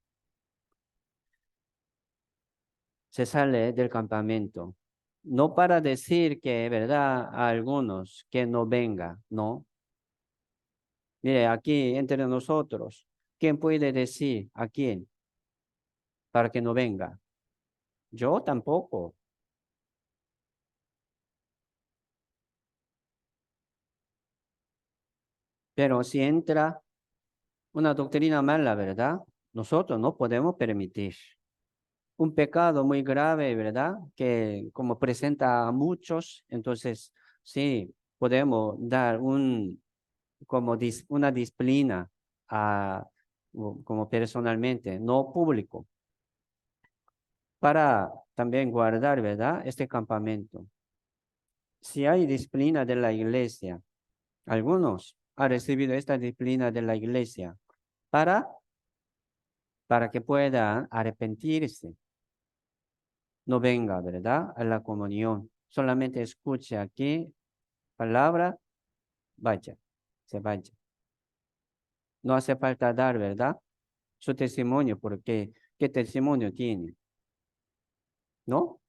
se sale del campamento. No para decir que, ¿verdad? A algunos que no venga, no. Mire, aquí entre nosotros, ¿quién puede decir a quién para que no venga? Yo tampoco. Pero si entra una doctrina mala, ¿verdad? Nosotros no podemos permitir. Un pecado muy grave, ¿verdad? Que como presenta a muchos, entonces sí, podemos dar una disciplina a, como personalmente, no público, para también guardar, ¿verdad? Este campamento. Si hay disciplina de la iglesia, algunos han recibido esta disciplina de la iglesia para, para que puedan arrepentirse. No venga, ¿verdad? A la comunión. Solamente escuche aquí palabra, vaya, se vaya. No hace falta dar, ¿verdad? Su testimonio, porque ¿qué testimonio tiene? ¿No?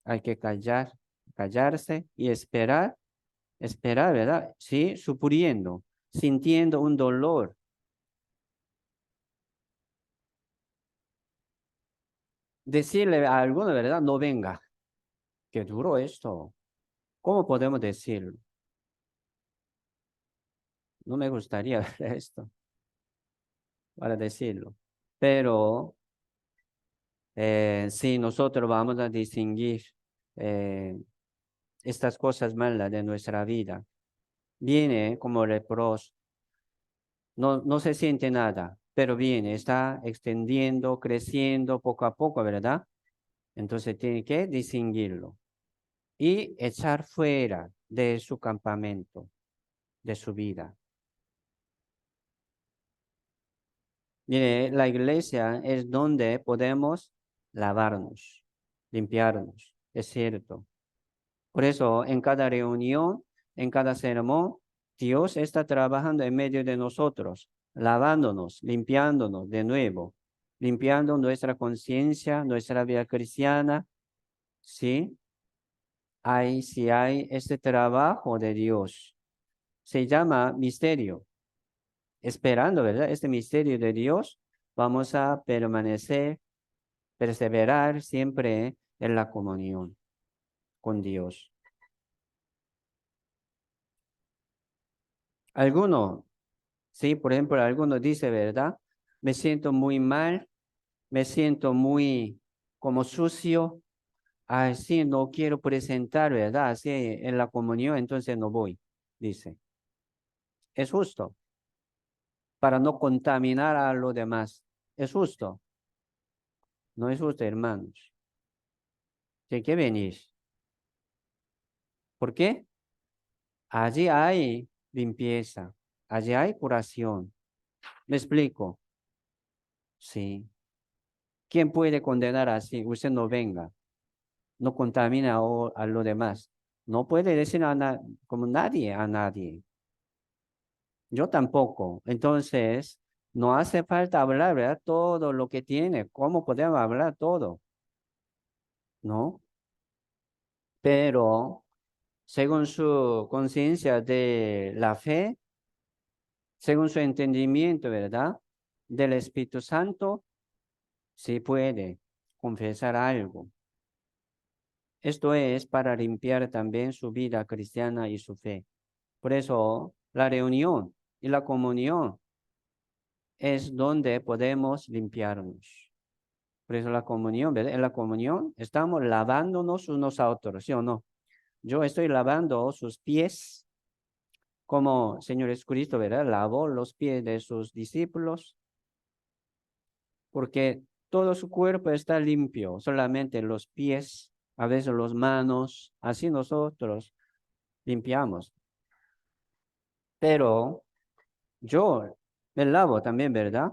Hay que callarse y esperar, ¿verdad? Sí, sufriendo, sintiendo un dolor. Decirle a alguno, ¿verdad? No venga. Qué duro esto. ¿Cómo podemos decirlo? No me gustaría ver esto para decirlo. Pero sí, nosotros vamos a distinguir eh, estas cosas malas de nuestra vida. Viene como reproche, no se siente nada, pero viene, está extendiendo, creciendo poco a poco, ¿verdad? Entonces tiene que distinguirlo y echar fuera de su campamento, de su vida. Mire, la iglesia es donde podemos lavarnos, limpiarnos, es cierto. Por eso, en cada reunión, en cada sermón, Dios está trabajando en medio de nosotros, lavándonos, limpiándonos de nuevo, limpiando nuestra conciencia, nuestra vida cristiana. Sí, sí hay este trabajo de Dios. Se llama misterio. Esperando, ¿verdad? Este misterio de Dios, vamos a permanecer, perseverar siempre en la comunión con Dios. Alguno, sí, por ejemplo, alguno dice, ¿verdad? Me siento muy mal, me siento muy como sucio, así no quiero presentar, ¿verdad? Así en la comunión, entonces no voy, dice. Es justo, para no contaminar a los demás. Es justo, no es justo, hermanos. Hay que venir. ¿Por qué? Allí hay limpieza, allí hay curación. ¿Me explico? Sí. ¿Quién puede condenar así? Usted no venga, no contamina a los demás. No puede decir como nadie a nadie. Yo tampoco. Entonces, no hace falta hablar, ¿verdad? Todo lo que tiene. ¿Cómo podemos hablar todo? ¿No? Pero, según su conciencia de la fe, según su entendimiento, ¿verdad? Del Espíritu Santo, sí puede confesar algo. Esto es para limpiar también su vida cristiana y su fe. Por eso, la reunión y la comunión es donde podemos limpiarnos. Por eso la comunión, ¿verdad? En la comunión estamos lavándonos unos a otros, ¿sí o no? Yo estoy lavando sus pies como Señor Jesucristo, ¿verdad? Lavó los pies de sus discípulos porque todo su cuerpo está limpio, solamente los pies, a veces las manos, así nosotros limpiamos. Pero yo me lavo también, ¿verdad?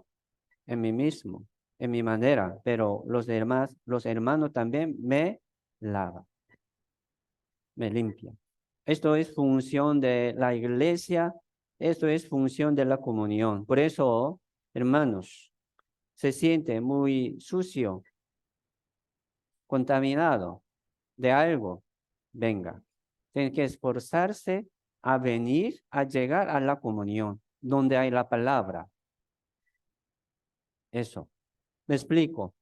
En mí mismo, en mi manera, pero los hermanos también me lavan, me limpian. Esto es función de la iglesia, esto es función de la comunión. Por eso, hermanos, se siente muy sucio, contaminado. de algo, venga. Tiene que esforzarse a venir, a llegar a la comunión, donde hay la palabra. Eso. ¿Me explico?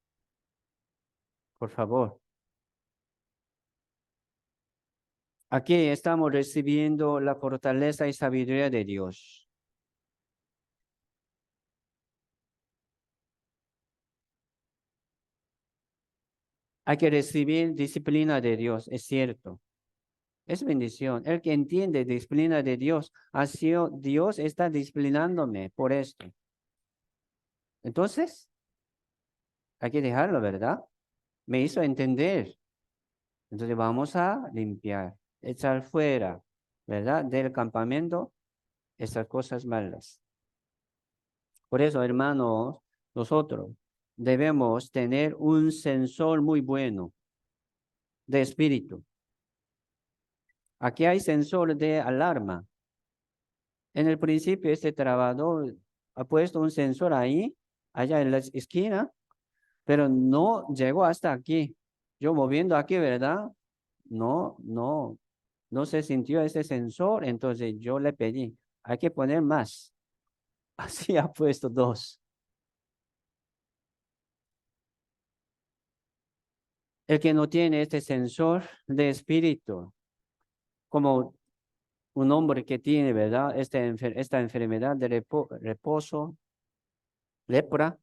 Por favor. Aquí estamos recibiendo la fortaleza y sabiduría de Dios. Hay que recibir disciplina de Dios, es cierto. Es bendición. El que entiende disciplina de Dios, ha sido Dios está disciplinándome por esto. Entonces, hay que dejarlo, ¿verdad? Me hizo entender. Entonces vamos a limpiar, echar fuera, ¿verdad? Del campamento esas cosas malas. Por eso, hermanos, nosotros debemos tener un sensor muy bueno de espíritu. Aquí hay sensor de alarma. En el principio, este trabajador ha puesto un sensor ahí, allá en la esquina, pero no llegó hasta aquí. Yo moviendo aquí, ¿verdad? No se sintió ese sensor, entonces yo le pedí, hay que poner más. Así ha puesto dos. El que no tiene este sensor de espíritu, como un hombre que tiene, ¿verdad? Esta enfermedad de reposo, lepra,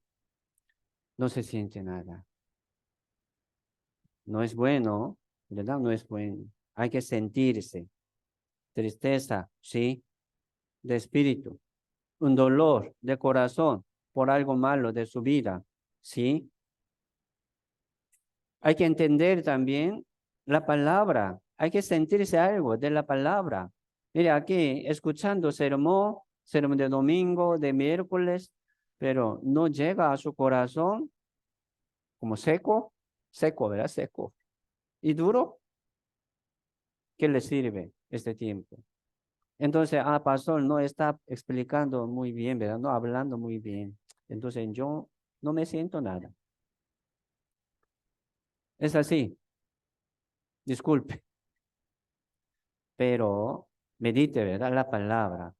no se siente nada. No es bueno, ¿verdad? No es bueno. Hay que sentirse. Tristeza, sí, de espíritu. Un dolor de corazón por algo malo de su vida, sí. Hay que entender también la palabra. Hay que sentirse algo de la palabra. Mira aquí, escuchando sermón de domingo, de miércoles, pero no llega a su corazón como seco, ¿verdad? Seco. Y duro, ¿qué le sirve este tiempo? Entonces, pastor, no está explicando muy bien, ¿verdad? No hablando muy bien. Entonces, yo no me siento nada. Es así, disculpe, pero medite, ¿verdad? La palabra.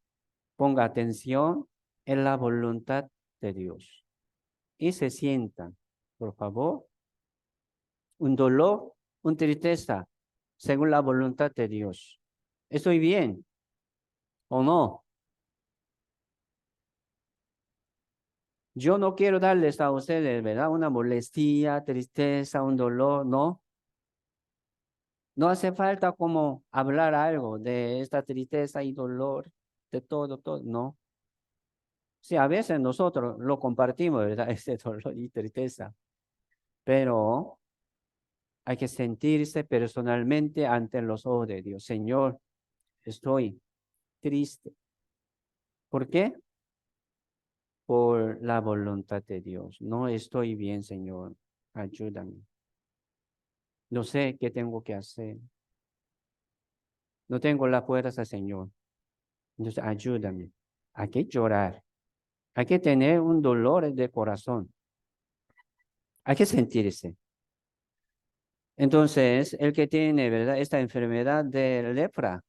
Ponga atención en la voluntad de Dios. Y se sientan, por favor, un dolor, una tristeza, según la voluntad de Dios. ¿Estoy bien o no? Yo no quiero darles a ustedes, ¿verdad? Una molestia, tristeza, un dolor, no. No hace falta como hablar algo de esta tristeza y dolor, de todo, no. Sí, a veces nosotros lo compartimos, ¿verdad? Ese dolor y tristeza, pero hay que sentirse personalmente ante los ojos de Dios. Señor, estoy triste. ¿Por qué? Por la voluntad de Dios. No estoy bien, Señor. Ayúdame. No sé qué tengo que hacer. No tengo la fuerza, Señor. Entonces, ayúdame. Hay que llorar. Hay que tener un dolor de corazón. Hay que sentirse. Entonces, el que tiene, ¿verdad? Esta enfermedad de lepra,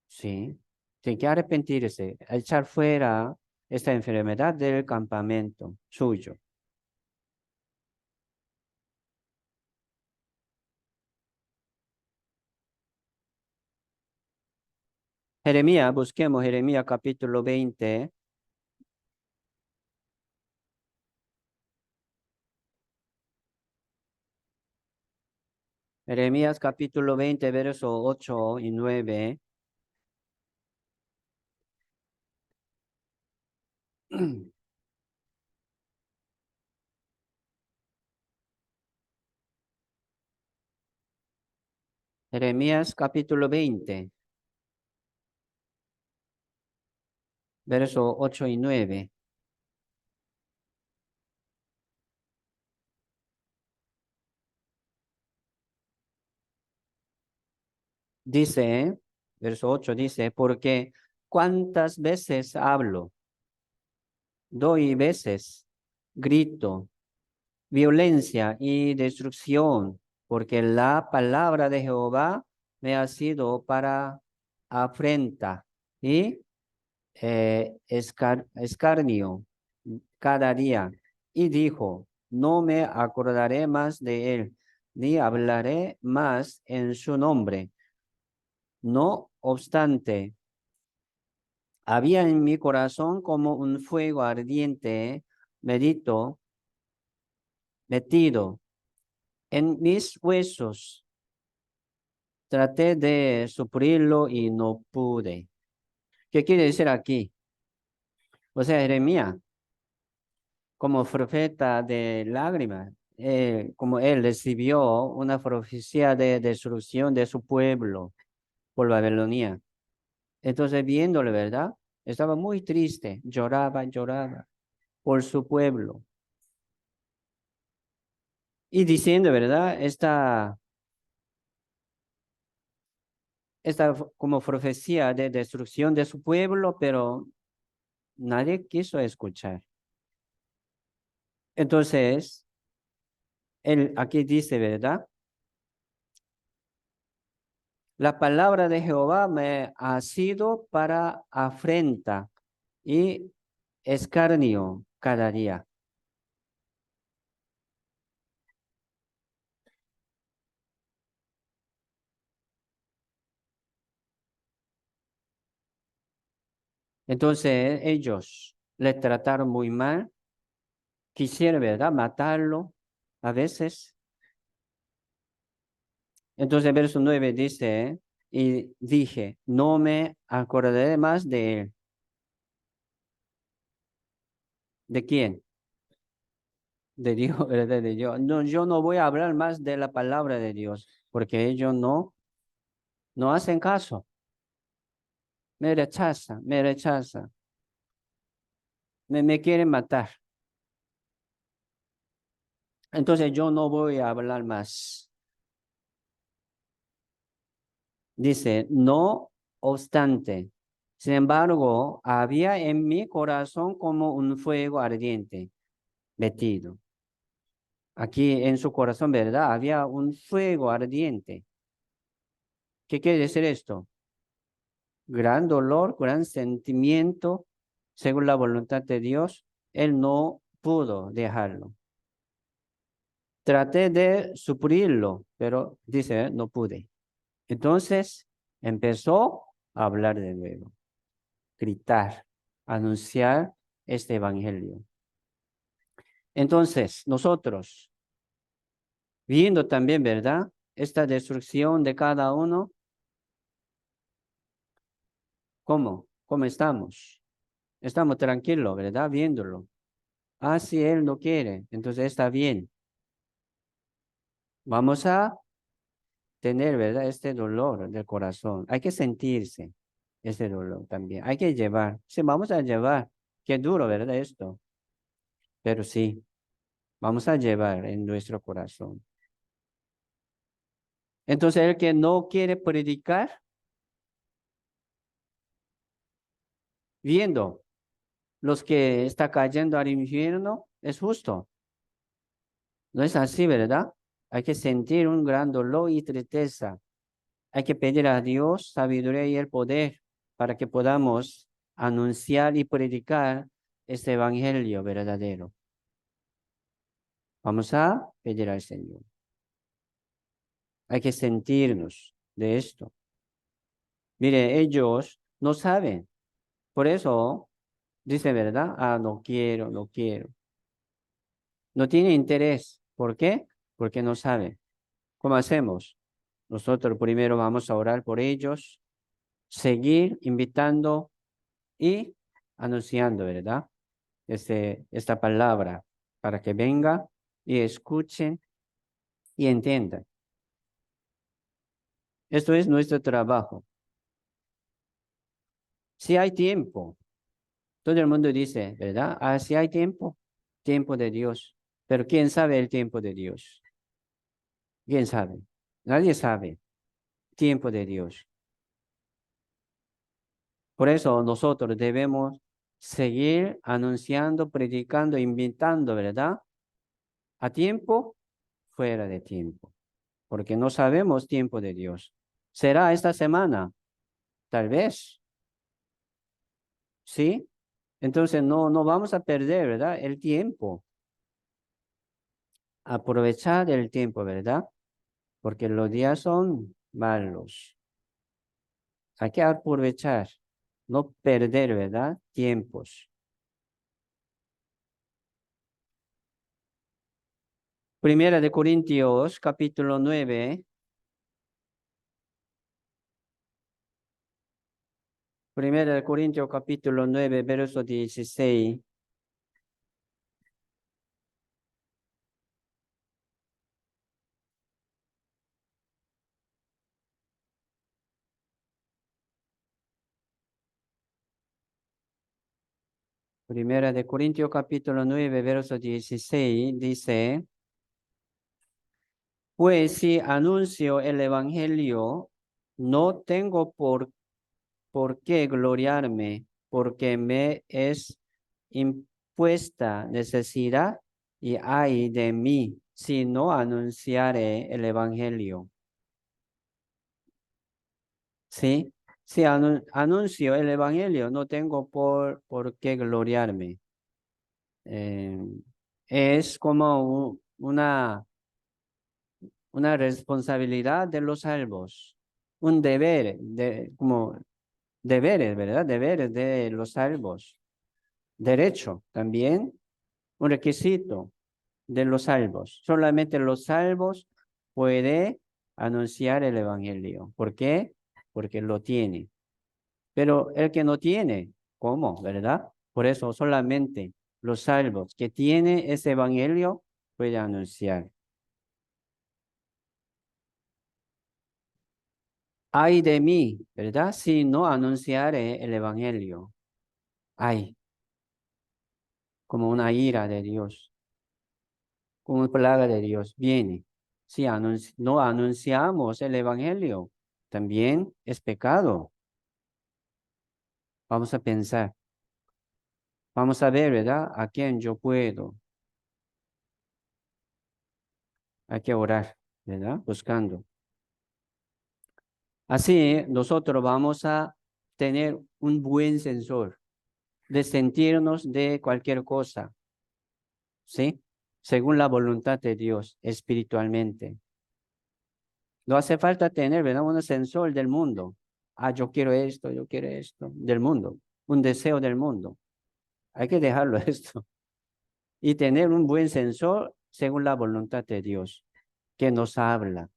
sí, tiene que arrepentirse, echar fuera esta enfermedad del campamento suyo. Jeremías, busquemos Jeremías capítulo 20. Jeremías capítulo 20, verso 8 y 9. Jeremías capítulo 20, verso 8 y 9. Dice, verso 8 dice, porque cuántas veces hablo, doy veces, grito, violencia y destrucción. porque la palabra de Jehová me ha sido para afrenta y escarnio cada día. Y dijo, no me acordaré más de él, ni hablaré más en su nombre. No obstante, había en mi corazón como un fuego ardiente, medito, metido en mis huesos. Traté de suplirlo y no pude. ¿Qué quiere decir aquí? O sea, Jeremías, como profeta de lágrimas, como él recibió una profecía de destrucción de su pueblo por Babilonia. Entonces, viéndole, ¿verdad? Estaba muy triste, lloraba, lloraba por su pueblo. Y diciendo, ¿verdad? Esta como profecía de destrucción de su pueblo, pero nadie quiso escuchar. Entonces, él aquí dice, ¿verdad? La palabra de Jehová me ha sido para afrenta y escarnio cada día. Entonces, ellos le trataron muy mal, quisieron, ¿verdad?, matarlo a veces. Entonces, verso 9 dice, y dije, no me acordaré más de él. ¿De quién? De Dios, ¿verdad? De Dios. No, yo no voy a hablar más de la palabra de Dios, porque ellos no hacen caso. Me rechaza, me quieren matar. Entonces yo no voy a hablar más. Dice, no obstante, sin embargo, había en mi corazón como un fuego ardiente metido. Aquí en su corazón, ¿verdad? Había un fuego ardiente. ¿Qué quiere decir esto? Gran dolor, gran sentimiento, según la voluntad de Dios. Él no pudo dejarlo. Traté de suplirlo, pero dice, no pude. Entonces empezó a hablar de nuevo, gritar, anunciar este evangelio. Entonces, nosotros, viendo también, ¿verdad? Esta destrucción de cada uno, ¿cómo? ¿Cómo estamos? Estamos tranquilos, ¿verdad? Viéndolo. Ah, si él no quiere, entonces está bien. Vamos a tener, ¿verdad? Este dolor del corazón. Hay que sentirse este dolor también. Hay que llevar. Sí, vamos a llevar. Qué duro, ¿verdad? Esto. Pero sí, vamos a llevar en nuestro corazón. Entonces, el que no quiere predicar, viendo los que está cayendo al infierno, es justo. No es así, ¿verdad? Hay que sentir un gran dolor y tristeza. Hay que pedir a Dios sabiduría y el poder para que podamos anunciar y predicar este evangelio verdadero. Vamos a pedir al Señor. Hay que sentirnos de esto. Mire, ellos no saben. Por eso dice, ¿verdad? Ah, no quiero, no quiero. No tiene interés. ¿Por qué? Porque no saben. ¿Cómo hacemos? Nosotros primero vamos a orar por ellos, seguir invitando y anunciando, ¿verdad? Esta palabra para que venga y escuchen y entiendan. Esto es nuestro trabajo. Si hay tiempo, todo el mundo dice, ¿verdad? Ah, si hay tiempo, tiempo de Dios. Pero ¿quién sabe el tiempo de Dios? ¿Quién sabe? Nadie sabe. Tiempo de Dios. Por eso nosotros debemos seguir anunciando, predicando, invitando, ¿verdad? A tiempo, fuera de tiempo. porque no sabemos tiempo de Dios. ¿Será esta semana? Tal vez, ¿sí? Entonces no vamos a perder, ¿verdad? El tiempo. Aprovechar el tiempo, ¿verdad? Porque los días son malos. Hay que aprovechar, no perder, ¿verdad? Tiempos. Primera de Corintios, capítulo 9. Primera de Corintios, capítulo 9, verso 16. Primera de Corintios, capítulo 9, verso 16, dice, pues si anuncio el evangelio, no tengo por qué gloriarme, porque me es impuesta necesidad y ay de mí si no anunciare el evangelio. ¿Sí? Si anuncio el evangelio, no tengo por qué gloriarme. Eh, es como una responsabilidad de los salvos, un deber, como deberes, ¿verdad? Deberes de los salvos. Derecho también, un requisito de los salvos. Solamente los salvos pueden anunciar el evangelio. ¿Por qué? Porque lo tiene. Pero el que no tiene, ¿cómo? ¿Verdad? Por eso solamente los salvos que tienen ese evangelio pueden anunciar. Ay de mí, ¿verdad? Si no anunciare el evangelio. Ay, como una ira de Dios, como una plaga de Dios viene. Si no anunciamos el evangelio, también es pecado. Vamos a pensar, vamos a ver, ¿verdad? A quién yo puedo. Hay que orar, ¿verdad? Buscando. Así nosotros vamos a tener un buen sensor de sentirnos de cualquier cosa, ¿sí? Según la voluntad de Dios, espiritualmente. No hace falta tener, ¿verdad? Un sensor del mundo. Ah, yo quiero esto, del mundo. Un deseo del mundo. Hay que dejarlo esto. Y tener un buen sensor según la voluntad de Dios, que nos habla,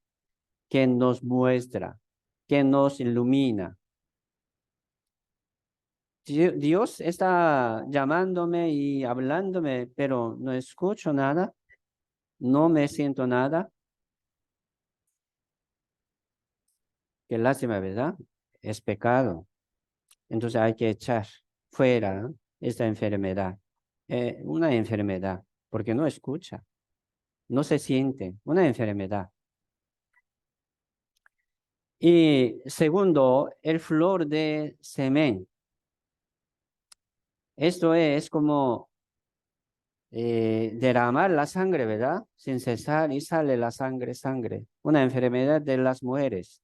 que nos muestra, que nos ilumina. Dios está llamándome y hablándome, pero no escucho nada, no me siento nada. Qué lástima, ¿verdad? Es pecado. Entonces hay que echar fuera, ¿no? Esta enfermedad. Una enfermedad, porque no escucha, no se siente, una enfermedad. Y segundo, el flor de semen. Esto es como derramar la sangre, ¿verdad? Sin cesar y sale la sangre, sangre. Una enfermedad de las mujeres.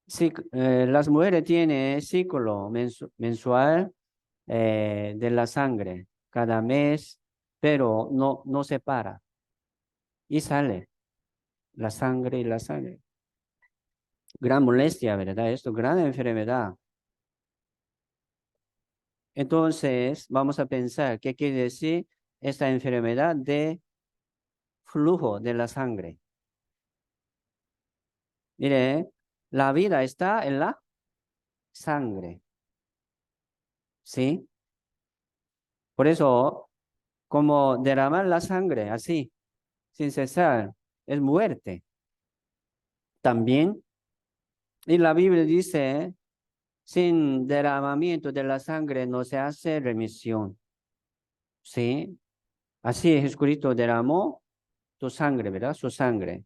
Sí, las mujeres tienen ciclo mensual de la sangre cada mes, pero no se para y sale la sangre y la sangre. Gran molestia, ¿verdad? Esto, gran enfermedad. Entonces, vamos a pensar, ¿qué quiere decir esta enfermedad de flujo de la sangre? Mire, la vida está en la sangre, ¿sí? Por eso, como derramar la sangre así, sin cesar, es muerte. También, y la Biblia dice, sin derramamiento de la sangre no se hace remisión, ¿sí? Así Jesucristo derramó tu sangre, ¿verdad? Su sangre.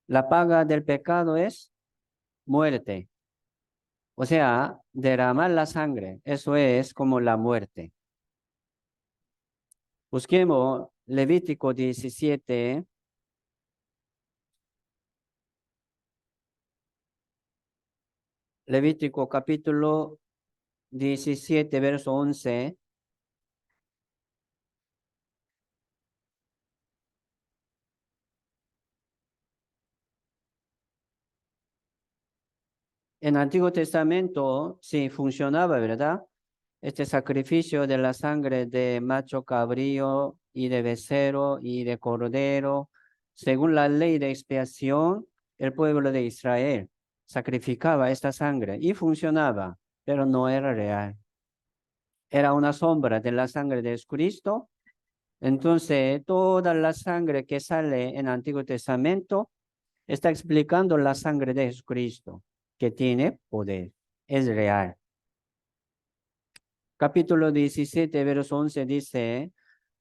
La paga del pecado es muerte. O sea, derramar la sangre, eso es como la muerte. Busquemos Levítico 17. Levítico capítulo 17, verso 11. En el Antiguo Testamento sí funcionaba, ¿verdad? Este sacrificio de la sangre de macho cabrío y de becerro y de cordero, según la ley de expiación, el pueblo de Israel sacrificaba esta sangre y funcionaba, pero no era real. Era una sombra de la sangre de Jesucristo. Entonces, toda la sangre que sale en el Antiguo Testamento está explicando la sangre de Jesucristo, que tiene poder, es real. Capítulo 17, verso 11 dice,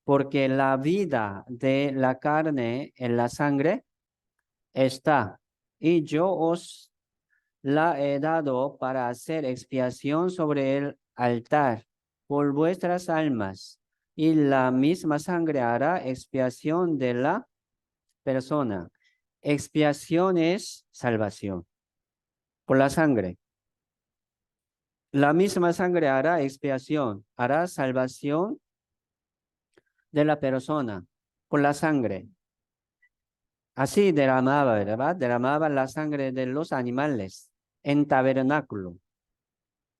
porque la vida de la carne en la sangre está, y yo os la he dado para hacer expiación sobre el altar por vuestras almas, y la misma sangre hará expiación de la persona. Expiación es salvación por la sangre. La misma sangre hará expiación, hará salvación de la persona por la sangre. Así derramaba, ¿verdad? Derramaba la sangre de los animales en tabernáculo.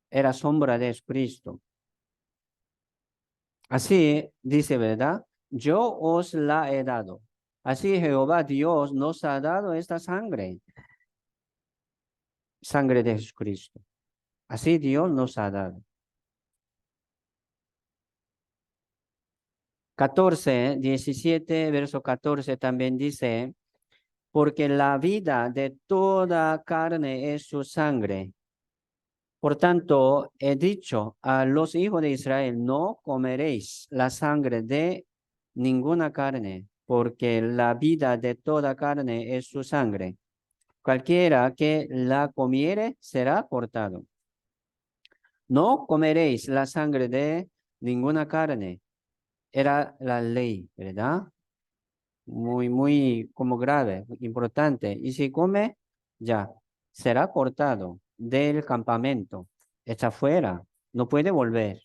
Era sombra de Cristo. Así dice, ¿verdad? Yo os la he dado. Así Jehová Dios nos ha dado esta sangre, sangre de Jesucristo. Así Dios nos ha dado. 14, 17, verso 14 también dice, porque la vida de toda carne es su sangre. Por tanto, he dicho a los hijos de Israel, no comeréis la sangre de ninguna carne, porque la vida de toda carne es su sangre. Cualquiera que la comiere será cortado. No comeréis la sangre de ninguna carne. Era la ley, ¿verdad? Muy como grave, importante. Y si come, ya, será cortado del campamento. Está fuera, no puede volver.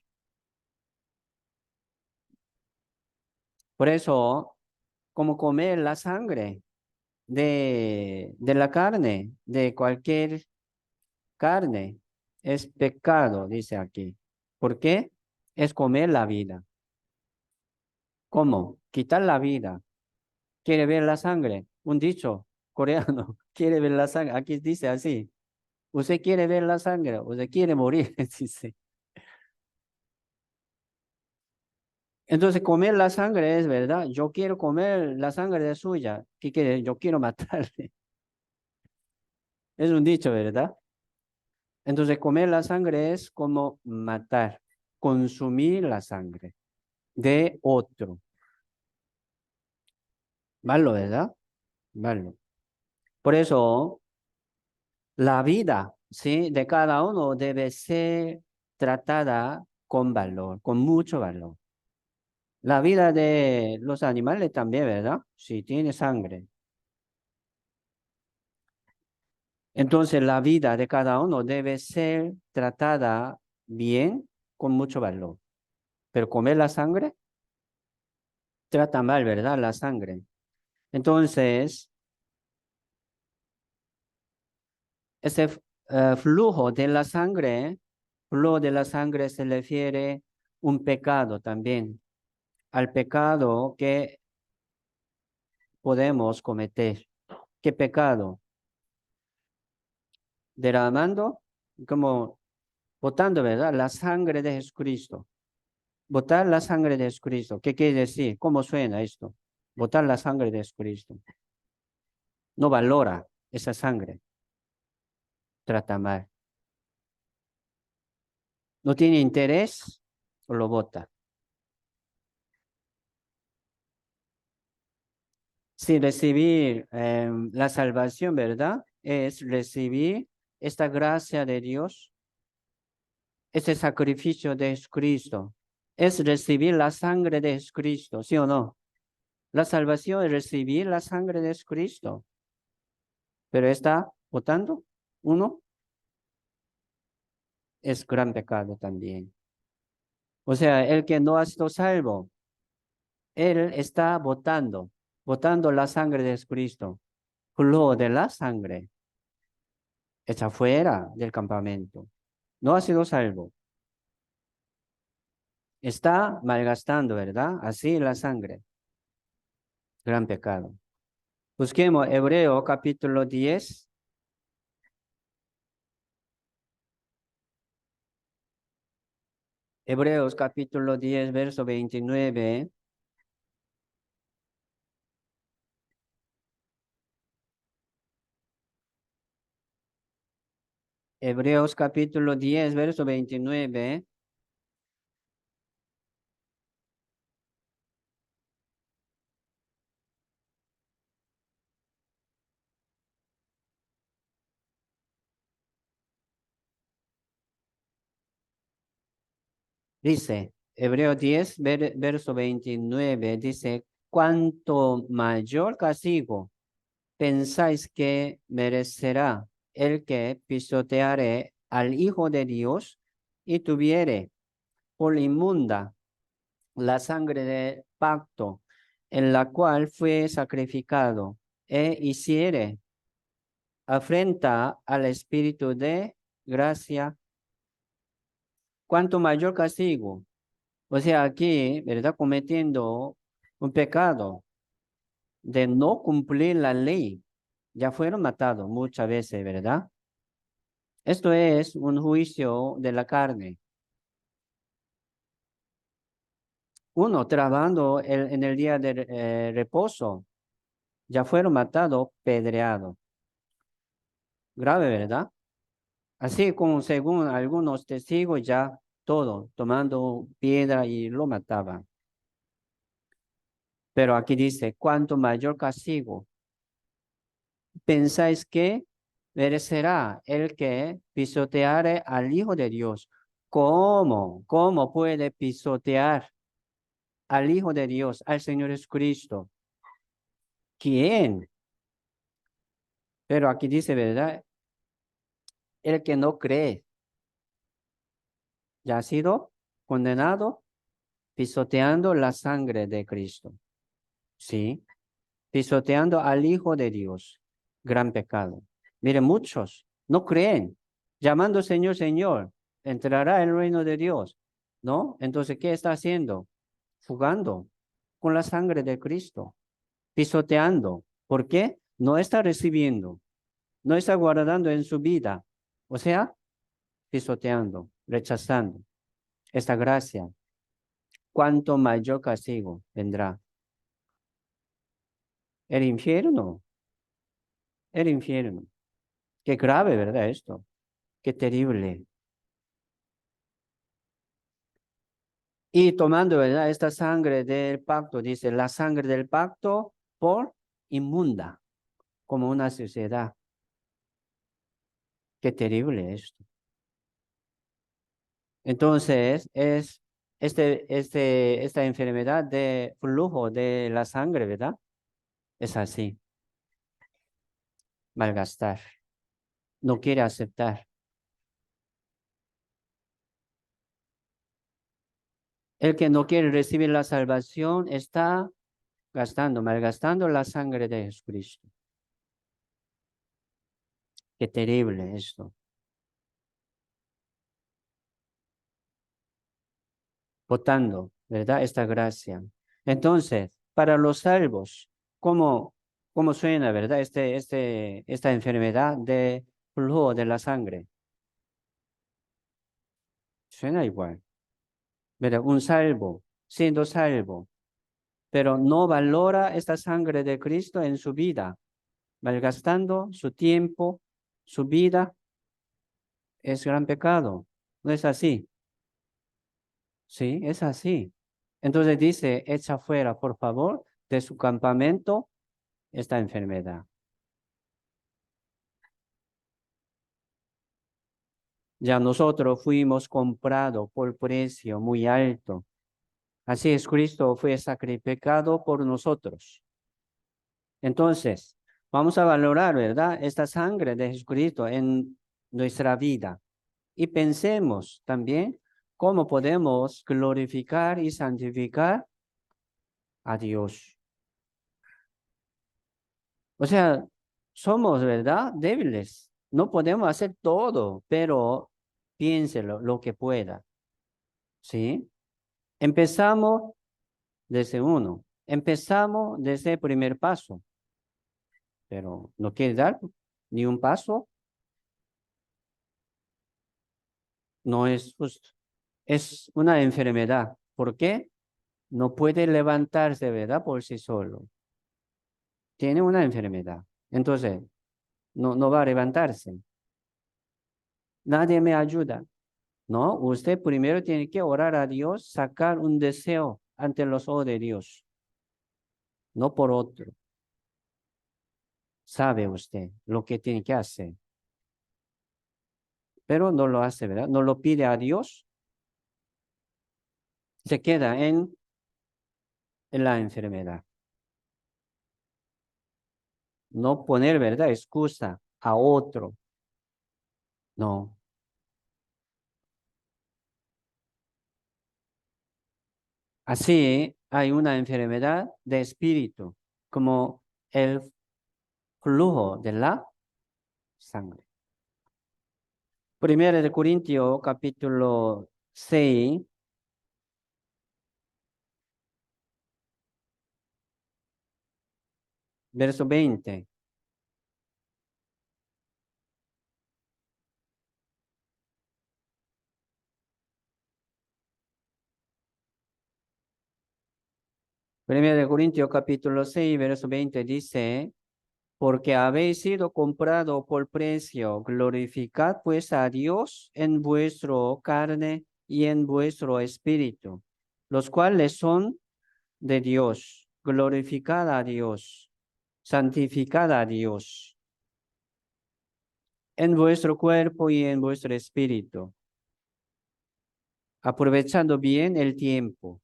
Por eso, como comer la sangre de la carne, de cualquier carne, es pecado, dice aquí. ¿Por qué? Es comer la vida. ¿Cómo? Quitar la vida. ¿Quiere ver la sangre? Un dicho coreano, quiere ver la sangre. Aquí dice así. Usted quiere ver la sangre, usted quiere morir, dice. Entonces, comer la sangre es verdad. Yo quiero comer la sangre de suya. ¿Qué quiere? Yo quiero matarle. Es un dicho, ¿verdad? Entonces, comer la sangre es como matar, consumir la sangre de otro. Malo, ¿verdad? Malo. Por eso, la vida, ¿sí? De cada uno debe ser tratada con valor, con mucho valor. La vida de los animales también, ¿verdad? Si tiene sangre. Entonces, la vida de cada uno debe ser tratada bien, con mucho valor. Pero comer la sangre, trata mal, ¿verdad? La sangre. Entonces, ese flujo de la sangre se refiere un pecado también, al pecado que podemos cometer. ¿Qué pecado? Derramando, como botando, ¿verdad? La sangre de Jesucristo. Botar la sangre de Jesucristo. ¿Qué quiere decir? ¿Cómo suena esto? Botar la sangre de Jesucristo. No valora esa sangre. Trata mal. No tiene interés, lo bota. Si recibir la salvación, ¿verdad? Es recibir esta gracia de Dios, este sacrificio de Jesucristo. Es recibir la sangre de Jesucristo, ¿sí o no? La salvación es recibir la sangre de Jesucristo. Pero está votando uno, es gran pecado también. O sea, el que no ha sido salvo, él está votando la sangre de Jesucristo. Flujo de la sangre está fuera del campamento. No ha sido salvo. Está malgastando, ¿verdad? Así la sangre. Gran pecado. Busquemos Hebreo capítulo 10. Hebreos capítulo 10, verso 29. Hebreos capítulo 10, verso 29. Dice, Hebreos 10, verso 29, dice, cuanto mayor castigo pensáis que merecerá el que pisoteare al Hijo de Dios y tuviere por inmunda la sangre del pacto en la cual fue sacrificado e hiciere afrenta al Espíritu de gracia, cuanto mayor castigo. O sea, aquí, ¿verdad? Cometiendo un pecado de no cumplir la ley. Ya fueron matados muchas veces, ¿verdad? Esto es un juicio de la carne. Uno, trabajando en el día de reposo, ya fueron matados, pedreados. Grave, ¿verdad? Así como según algunos testigos, ya todo, tomando piedra y lo mataban. Pero aquí dice, cuanto mayor castigo pensáis que merecerá el que pisoteare al Hijo de Dios. ¿Cómo? ¿Cómo puede pisotear al Hijo de Dios, al Señor Jesucristo? ¿Quién? Pero aquí dice, ¿verdad? El que no cree ya ha sido condenado pisoteando la sangre de Cristo. ¿Sí? Pisoteando al Hijo de Dios. Gran pecado. Miren, muchos no creen, llamando Señor, Señor, entrará el reino de Dios, ¿no? Entonces, ¿qué está haciendo? Jugando con la sangre de Cristo, pisoteando. ¿Por qué? No está recibiendo, no está guardando en su vida, o sea, pisoteando, rechazando esta gracia. ¿Cuánto mayor castigo vendrá? El infierno, el infierno. Qué grave, ¿verdad? Esto. Qué terrible. Y tomando, ¿verdad? Esta sangre del pacto, dice, la sangre del pacto por inmunda, como una sociedad. Qué terrible esto. Entonces, es esta enfermedad de flujo de la sangre, ¿verdad? Es así, malgastar. No quiere aceptar. El que no quiere recibir la salvación está gastando, malgastando la sangre de Jesucristo. Qué terrible esto. Votando, ¿verdad? Esta gracia. Entonces, para los salvos, ¿cómo suena, verdad? Esta enfermedad de flujo de la sangre. Suena igual, ¿verdad? Un salvo, siendo salvo, pero no valora esta sangre de Cristo en su vida, malgastando su tiempo, su vida, es gran pecado. ¿No es así? Sí, es así. Entonces dice, echa fuera, por favor, de su campamento esta enfermedad. Ya nosotros fuimos comprados por precio muy alto. Así es, Cristo fue sacrificado por nosotros. Entonces, vamos a valorar, ¿verdad? Esta sangre de Jesucristo en nuestra vida. Y pensemos también cómo podemos glorificar y santificar a Dios. O sea, somos, ¿verdad? Débiles. No podemos hacer todo, pero piénselo lo que pueda. ¿Sí? Empezamos desde uno. Empezamos desde el primer paso, pero no quiere dar ni un paso, no es justo. Es una enfermedad. ¿Por qué? No puede levantarse, ¿verdad? Por sí solo. Tiene una enfermedad. Entonces, no va a levantarse. Nadie me ayuda. No, usted primero tiene que orar a Dios, sacar un deseo ante los ojos de Dios, no por otro. Sabe usted lo que tiene que hacer, pero no lo hace, ¿verdad? No lo pide a Dios, se queda en la enfermedad. No poner, ¿verdad? Excusa a otro. No. Así hay una enfermedad de espíritu, como el flujo de la sangre. Primero de Corintios, capítulo 6, verso 20. Primero de Corintios, capítulo 6, verso 20 dice, porque habéis sido comprado por precio, glorificad pues a Dios en vuestro carne y en vuestro espíritu, los cuales son de Dios. Glorificad a Dios, santificad a Dios en vuestro cuerpo y en vuestro espíritu, aprovechando bien el tiempo.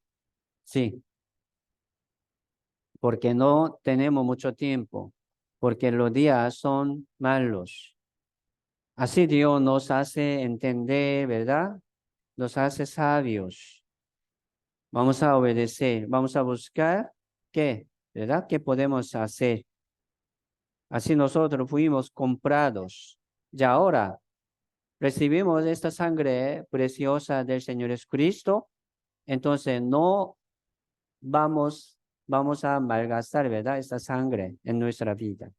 Sí, porque no tenemos mucho tiempo, porque los días son malos. Así Dios nos hace entender, ¿verdad? Nos hace sabios. Vamos a obedecer, vamos a buscar qué, ¿verdad? ¿Qué podemos hacer? Así nosotros fuimos comprados. Y ahora recibimos esta sangre preciosa del Señor Jesucristo. Entonces no vamos a malgastar, ¿verdad? Esta sangre en nuestra vida.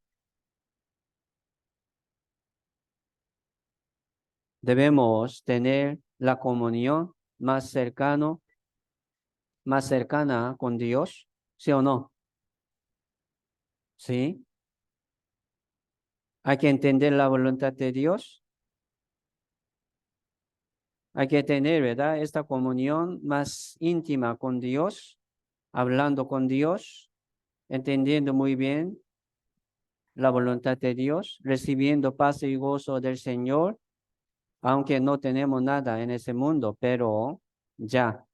Debemos tener la comunión más cercana con Dios, ¿sí o no? Sí. Hay que entender la voluntad de Dios. Hay que tener, ¿verdad? Esta comunión más íntima con Dios, hablando con Dios, entendiendo muy bien la voluntad de Dios, recibiendo paz y gozo del Señor, aunque no tenemos nada en ese mundo, pero ya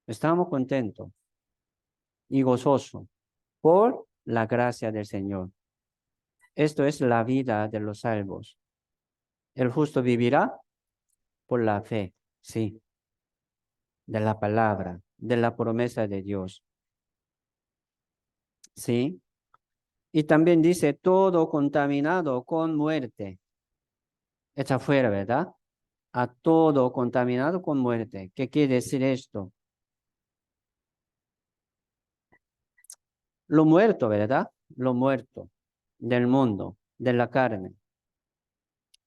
estamos contentos y gozosos por la gracia del Señor. Esto es la vida de los salvos. El justo vivirá por la fe, sí, de la palabra, de la promesa de Dios, sí. Y también dice todo contaminado con muerte. Está fuera, ¿verdad? A todo contaminado con muerte. ¿Qué quiere decir esto? Lo muerto, ¿verdad? Lo muerto del mundo, de la carne.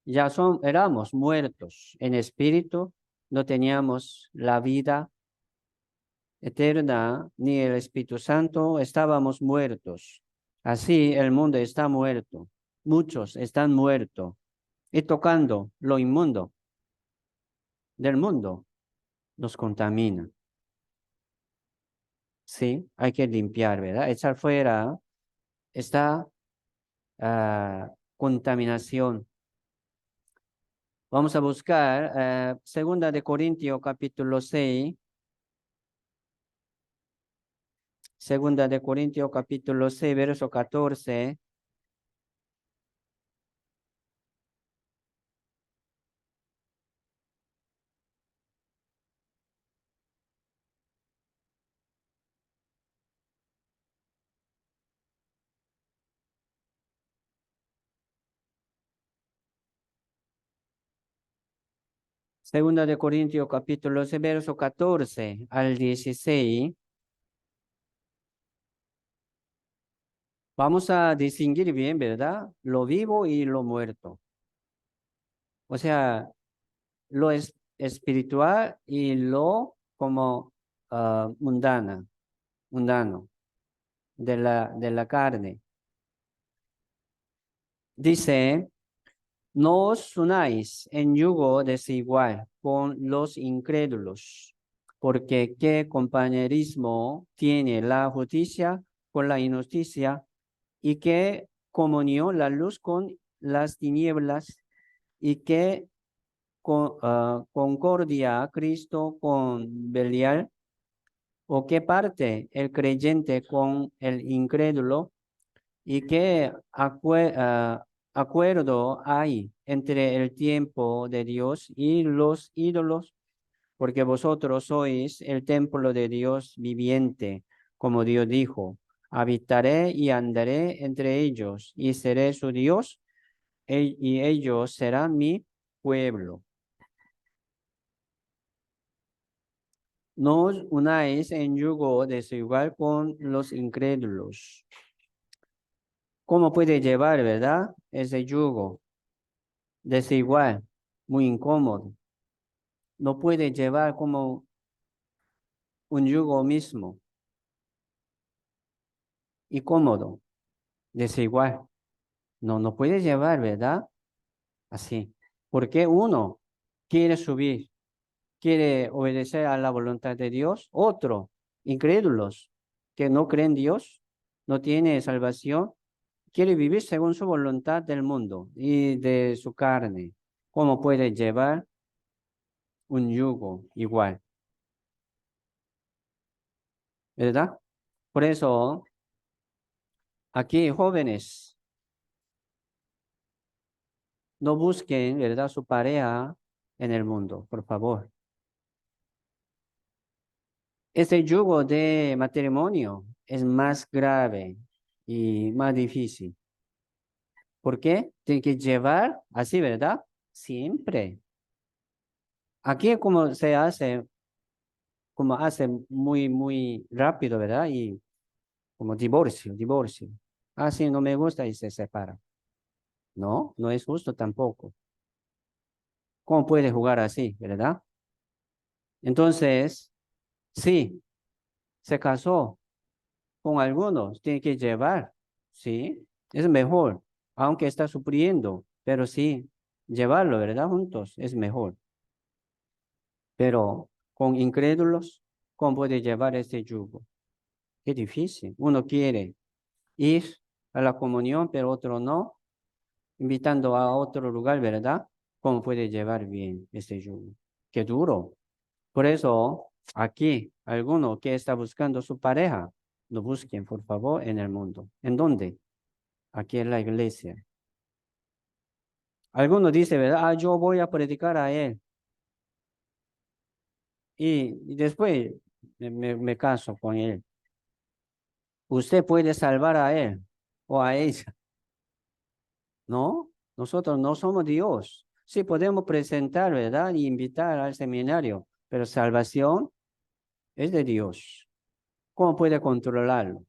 Éramos muertos en espíritu, no teníamos la vida eterna ni el Espíritu Santo, estábamos muertos. Así el mundo está muerto. Muchos están muertos y tocando lo inmundo del mundo nos contamina. Sí, hay que limpiar, ¿verdad? Echar fuera esta contaminación. Vamos a buscar Segunda de Corintios capítulo 6. Segunda de Corintios capítulo 6, verso 14. Segunda de Corintios capítulo 6, verso 14 al 16. Vamos a distinguir bien, ¿verdad? Lo vivo y lo muerto. O sea, lo espiritual y lo como mundano, de la carne. Dice, no os unáis en yugo desigual con los incrédulos, porque qué compañerismo tiene la justicia con la injusticia y qué comunión la luz con las tinieblas y qué concordia Cristo con Belial, o qué parte el creyente con el incrédulo, y qué acuerdo hay entre el tiempo de Dios y los ídolos, porque vosotros sois el templo de Dios viviente, como Dios dijo, habitaré y andaré entre ellos y seré su Dios, y ellos serán mi pueblo. No os unáis en yugo desigual con los incrédulos. ¿Cómo puede llevar, verdad? Ese yugo desigual, muy incómodo. No puede llevar como un yugo mismo y cómodo, desigual. No, no puede llevar, ¿verdad? Así. Porque uno quiere subir, quiere obedecer a la voluntad de Dios. Otro, incrédulos, que no creen en Dios, no tiene salvación, quiere vivir según su voluntad del mundo y de su carne. ¿Cómo puede llevar un yugo igual? ¿Verdad? Por eso, aquí jóvenes, no busquen, ¿verdad?, su pareja en el mundo, por favor. Este yugo de matrimonio es más grave y más difícil. ¿Por qué? Tiene que llevar así, ¿verdad? Siempre. Aquí como se hace, como hace muy, muy rápido, ¿verdad? Y como divorcio. Ah, sí, no me gusta y se separa. No, no es justo tampoco. ¿Cómo puede jugar así, verdad? Entonces, sí, se casó con algunos, tiene que llevar, sí, es mejor, aunque está sufriendo, pero sí, llevarlo, ¿verdad? Juntos es mejor. Pero con incrédulos, ¿cómo puede llevar este yugo? Qué difícil. Uno quiere ir a la comunión, pero otro no, invitando a otro lugar, ¿verdad? ¿Cómo puede llevar bien este yugo? Qué duro. Por eso, aquí, alguno que está buscando su pareja, lo busquen, por favor, en el mundo. ¿En dónde? Aquí en la iglesia. Alguno dice, ¿verdad? Ah, yo voy a predicar a él. Y después me caso con él. Usted puede salvar a él o a ella. No, nosotros no somos Dios. Sí podemos presentar, ¿verdad? Y invitar al seminario, pero salvación es de Dios. ¿Cómo puede controlarlo?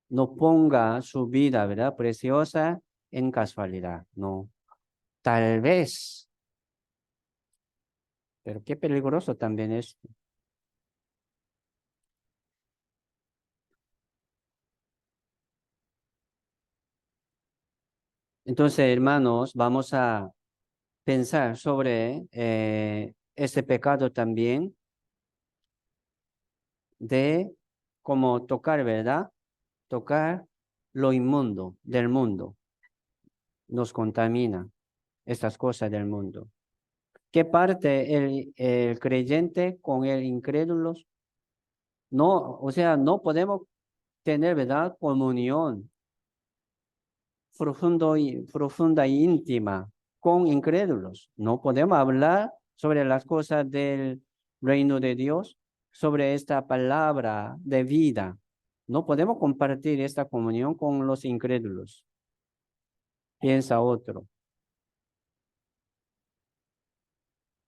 No ponga su vida, ¿verdad? Preciosa en casualidad. No. Tal vez, pero qué peligroso también es. Entonces, hermanos, vamos a pensar sobre este pecado también de cómo tocar, ¿verdad? Tocar lo inmundo del mundo nos contamina. estas cosas del mundo. ¿Qué parte el creyente con el incrédulo? No, o sea, no podemos tener, ¿verdad? Comunión profunda e íntima con incrédulos. No podemos hablar sobre las cosas del reino de Dios, sobre esta palabra de vida. No podemos compartir esta comunión con los incrédulos. Piensa otro.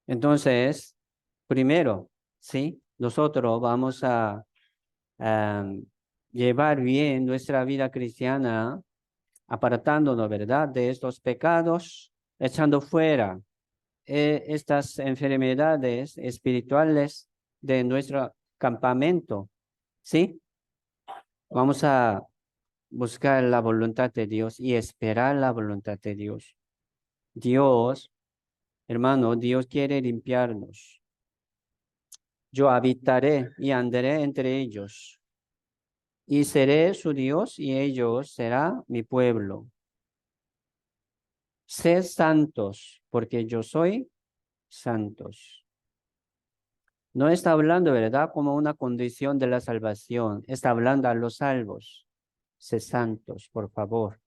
Entonces, primero, sí, nosotros vamos a llevar bien nuestra vida cristiana, apartándonos, ¿verdad?, de estos pecados, echando fuera estas enfermedades espirituales de nuestro campamento, ¿sí? Vamos a buscar la voluntad de Dios y esperar la voluntad de Dios. Dios, hermano, Dios quiere limpiarnos. Yo habitaré y andaré entre ellos, y seré su Dios, y ellos será mi pueblo. Sed santos, porque yo soy santos. No está hablando, ¿verdad?, como una condición de la salvación. Está hablando a los salvos. Sed santos, por favor.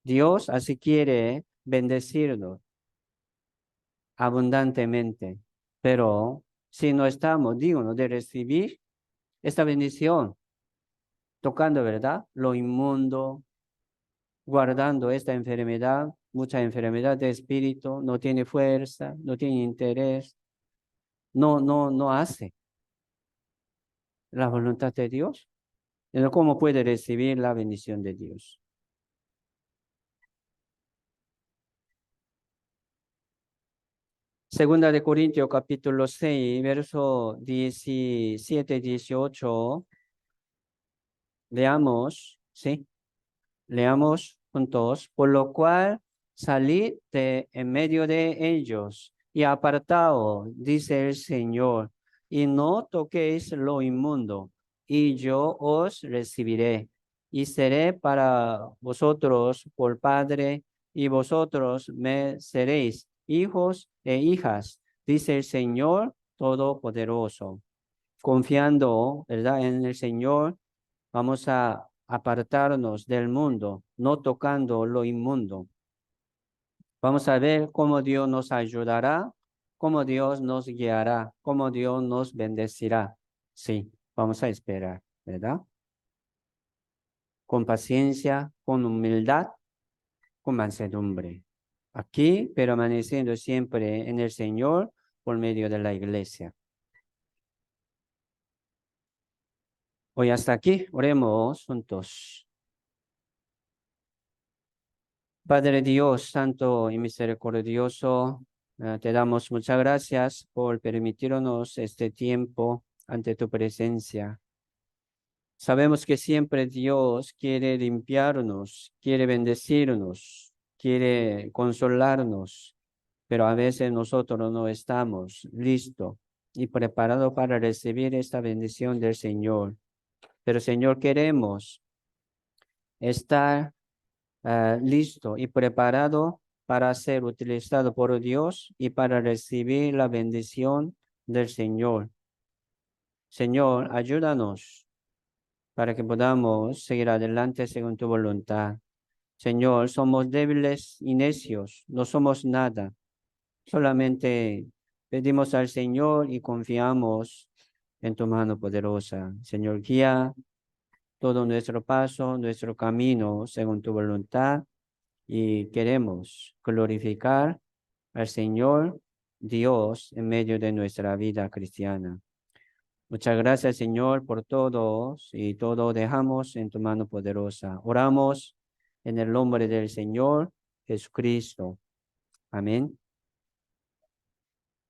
Dios así quiere bendecirnos abundantemente, pero si no estamos dignos de recibir esta bendición, tocando, ¿verdad?, lo inmundo, guardando esta enfermedad, mucha enfermedad de espíritu, no tiene fuerza, no tiene interés, no hace la voluntad de Dios. Entonces, ¿cómo puede recibir la bendición de Dios? Segunda de Corintios capítulo 6, verso 17, 18. Leamos, ¿sí? Leamos juntos. Por lo cual salid de en medio de ellos y apartaos, dice el Señor, y no toquéis lo inmundo, y yo os recibiré, y seré para vosotros por Padre, y vosotros me seréis hijos e hijas, dice el Señor Todopoderoso. Confiando, ¿verdad?, en el Señor, vamos a apartarnos del mundo, no tocando lo inmundo. Vamos a ver cómo Dios nos ayudará, cómo Dios nos guiará, cómo Dios nos bendecirá. Sí, vamos a esperar, ¿verdad? Con paciencia, con humildad, con mansedumbre. Aquí permaneciendo siempre en el Señor por medio de la iglesia. Hoy hasta aquí, oremos juntos. Padre Dios, santo y misericordioso, te damos muchas gracias por permitirnos este tiempo ante tu presencia. Sabemos que siempre Dios quiere limpiarnos, quiere bendecirnos, quiere consolarnos, pero a veces nosotros no estamos listos y preparados para recibir esta bendición del Señor. Pero Señor, queremos estar listo y preparado para ser utilizado por Dios y para recibir la bendición del Señor. Señor, ayúdanos para que podamos seguir adelante según tu voluntad. Señor, somos débiles y necios, no somos nada. Solamente pedimos al Señor y confiamos en tu mano poderosa. Señor, guía todo nuestro paso, nuestro camino según tu voluntad, y queremos glorificar al Señor Dios en medio de nuestra vida cristiana. Muchas gracias, Señor, por todos, y todo dejamos en tu mano poderosa. Oramos en el nombre del Señor Jesucristo. Amén.